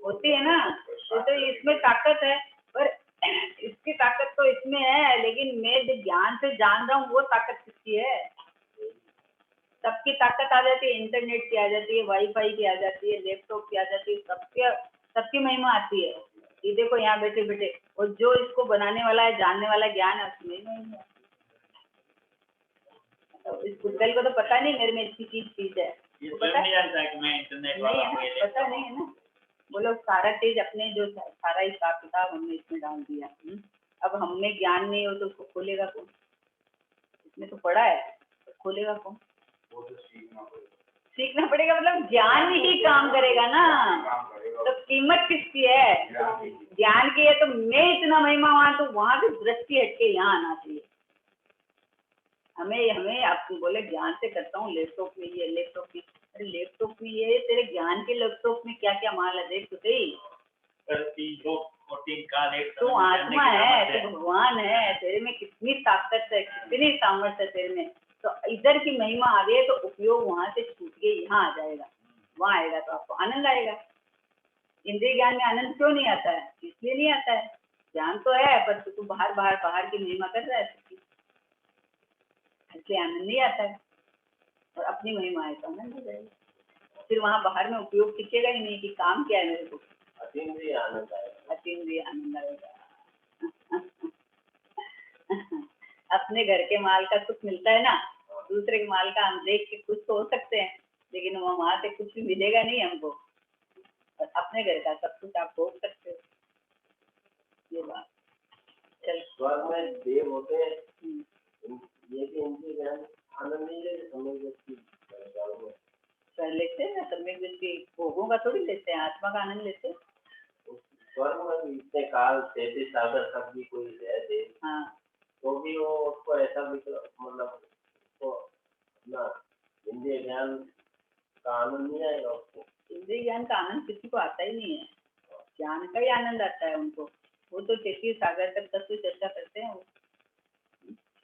B: होती है ना, तो इसमें ताकत है, पर इसकी ताकत तो इसमें है, लेकिन मैं जो ज्ञान से जान रहा हूँ वो ताकत किसकी है? सबकी ताकत आ जाती है, इंटरनेट की आ जाती है, वाईफाई की आ जाती है, लैपटॉप की आ जाती है, सबकी महिमा आती है। ये देखो यहाँ बैठे बैठे, और जो इसको बनाने वाला है, जानने वाला ज्ञान है, उसमें नहीं है। तो इस बुद्धल को तो पता नहीं मेरे में इतनी चीज है, पता नहीं है, पता नहीं है ना। बोलो सारा चीज अपने जो सारा हिसाब किताब हमने इसमें डाल दिया। अब हमें ज्ञान नहीं हो तो उसको खोलेगा कौन? इसमें तो पढ़ा है, तो खोलेगा कौन? सीखना पड़ेगा, मतलब ज्ञान ही काम करेगा ना। तो कीमत किसकी है? ज्ञान की है। तो मैं इतना महिमावान, तो वहां से दृष्टि हटके यहाँ आना चाहिए। हमें आप बोले ज्ञान से करता हूँ, लैपटॉप में ये, लैपटॉप में, अरे लैपटॉप में ये, तेरे ज्ञान के लैपटॉप में क्या क्या माल है देख तो सही। तू आत्मा है, तू भगवान है, तेरे में कितनी ताकत है, कितनी सामर्थ्य है तेरे में। तो इधर की महिमा आ गई तो उपयोग वहां से छूट के यहाँ आ जाएगा, वहां आएगा तो आपको आनंद आएगा। इंद्रिय ज्ञान में आनंद क्यों नहीं आता है? इसलिए नहीं आता है, ज्ञान तो है पर तू बाहर की महिमा कर रहा है, इसलिए आनंद नहीं आता है। और अपनी महिमा है तो आनंद हो जाएगा। फिर वहां बाहर में उपयोग टिकेगा ही नहीं कि काम क्या है मेरे को, अतीन्द्रिय आनंद आएगा। अपने घर के माल का सुख मिलता है ना, दूसरे के माल का हम देख के खुश तो हो सकते हैं, लेकिन वहां से कुछ भी मिलेगा नहीं हमको। और अपने घर का सब कुछ आप भोग सकते हो, ये बात। चल
D: स्वर्ग में देव होते हैं, ये भी इनकी आनंद नहीं लेते,
B: लेते हैं ना सम्यक दृष्टि, भोगों का थोड़ी लेते हैं, आत्मा का आनंद लेते हैं।
D: स्वर्ग में इतने काल 33 सागर तक भी कोई रह दे,
B: हाँ,
D: तो भी वो उसको ऐसा भी मतलब तो अपना इंद्रिय ज्ञान का आनंद नहीं आएगा उसको।
B: इंद्रिय ज्ञान का आनंद किसी को आता ही नहीं है, ज्ञान का ही आनंद आता है उनको। वो तो 33 सागर तक तत्व चर्चा करते हैं,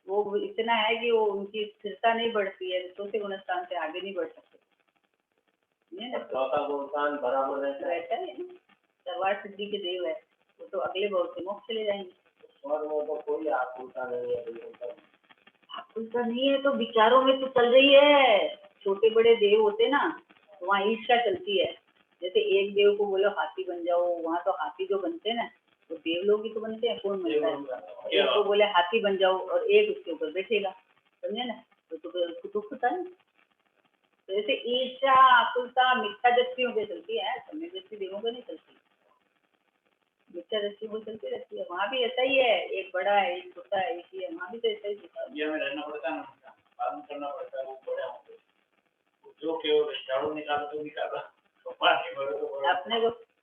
B: वो इतना है कि वो उनकी स्थिरता नहीं बढ़ती है, दूसरे गुणस्थान से आगे नहीं बढ़ सकते। नहीं ना,
D: चौथा गुणकान बराबर रहता है।
B: रहता है ना, सर्वार्थ सिद्धि के देव है, वो तो अगले भाव से मोक्ष चले जाएंगे।
D: स्वर्ग में तो कोई आकुलता नहीं है, बिल्कुल।
B: आकुलता नहीं है तो विचारों में तो चल रही है। छोटे बड़े देव होते ना, तो वहाँ ईर्ष्या चलती है। जैसे एक देव को बोलो हाथी बन जाओ, वहाँ तो हाथी जो बनते हैं ना, वो देव लोग ही तो बनते हैं, कौन बनता है। एक को बोले हाथी बन जाओ और एक उसके ऊपर बैठेगा, समझे ना, तो उसको दुख होता है। तो जैसे ईर्ष्या, आकुलता मिथ्या दृष्टियों पे चलती है, समय दृष्टि देवों पे नहीं चलती, मिथ्या दृष्टि वो चलती रहती है। वहाँ भी ऐसा ही है, एक बड़ा है एक छोटा है, एक ही है, वहाँ भी तो ऐसा ही होता है।
C: ये हमें रहना पड़ता है ना, पालन करना पड़ता है, वो बड़े होंगे जो केवल झाड़ू निकालो तो निकाला, तो पानी भरो तो भरो।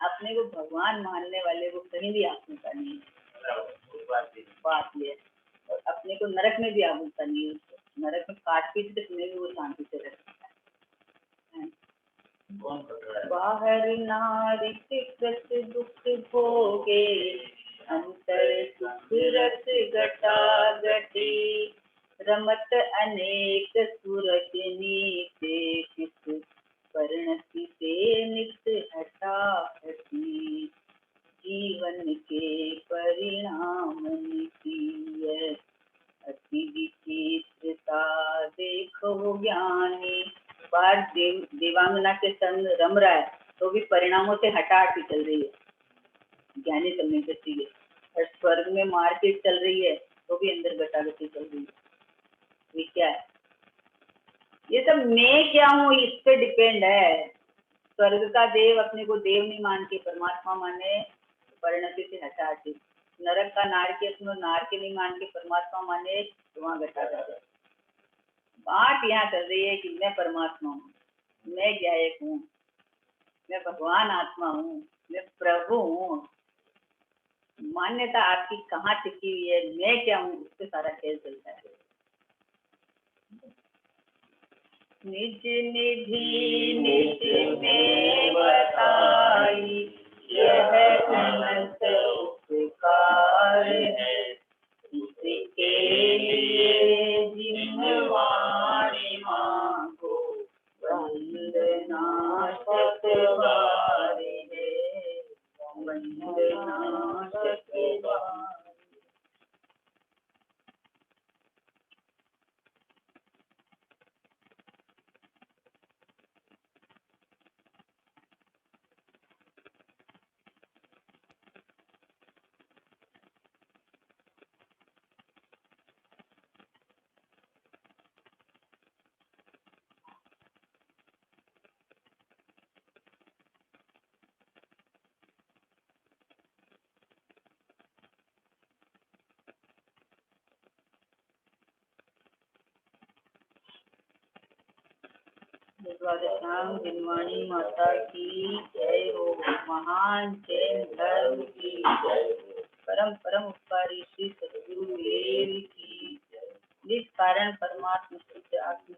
B: अपने को भगवान मानने वाले को कहीं भी आकुलता नहीं है, बात ये है। और अपने को नरक में भी आकुलता नहीं है, उसको नरक में काट पीट के तुम्हें भी वो शांति से रह सकता है।
C: कौन कर रहा है?
B: बाहर नारिक कृत दुख भोगे, अंतर सुख रस घटा घटी, रमत अनेक सुरज नीते, किस परिणति से नित हटा हटी, जीवन के परिणाम निकीय, अति विचित्रता देखो ज्ञानी। बाहर देवांगना के संग रम रहा है तो भी परिणामों से हटाहटी चल रही है, ज्ञानी समझ सकती है। और स्वर्ग में मारपीट चल रही है तो भी अंदर गटागटी चल रही है। ये क्या है? ये सब मैं क्या हूँ इस पे डिपेंड है। स्वर्ग का देव अपने को देव नहीं मान के परमात्मा माने, परिणति से हटाहटी। नरक का नार के अपने नार के नहीं मान के परमात्मा माने, तो वहाँ गटागटी। बात यहाँ चल रही है कि मैं परमात्मा हूँ, मैं ज्ञायक हूँ, मैं भगवान आत्मा हूँ, मैं प्रभु हूँ। मान्यता आपकी कहाँ टिकी हुई है, मैं क्या हूँ, उस पे सारा खेल चलता है। निज निधि निज में बताई, यह अनंत उपकार है, इसके लिए जिम्मेवारी मांगो, वंदना सतवारी है, वंदना सतवारी। राधेश्याम जिनवाणी माता की जय हो, महान जैन धर्म की जय हो, परम परम उपकारी श्री सद्गुरु देव की जय। जिस कारण परमात्मा शुद्ध आत्मा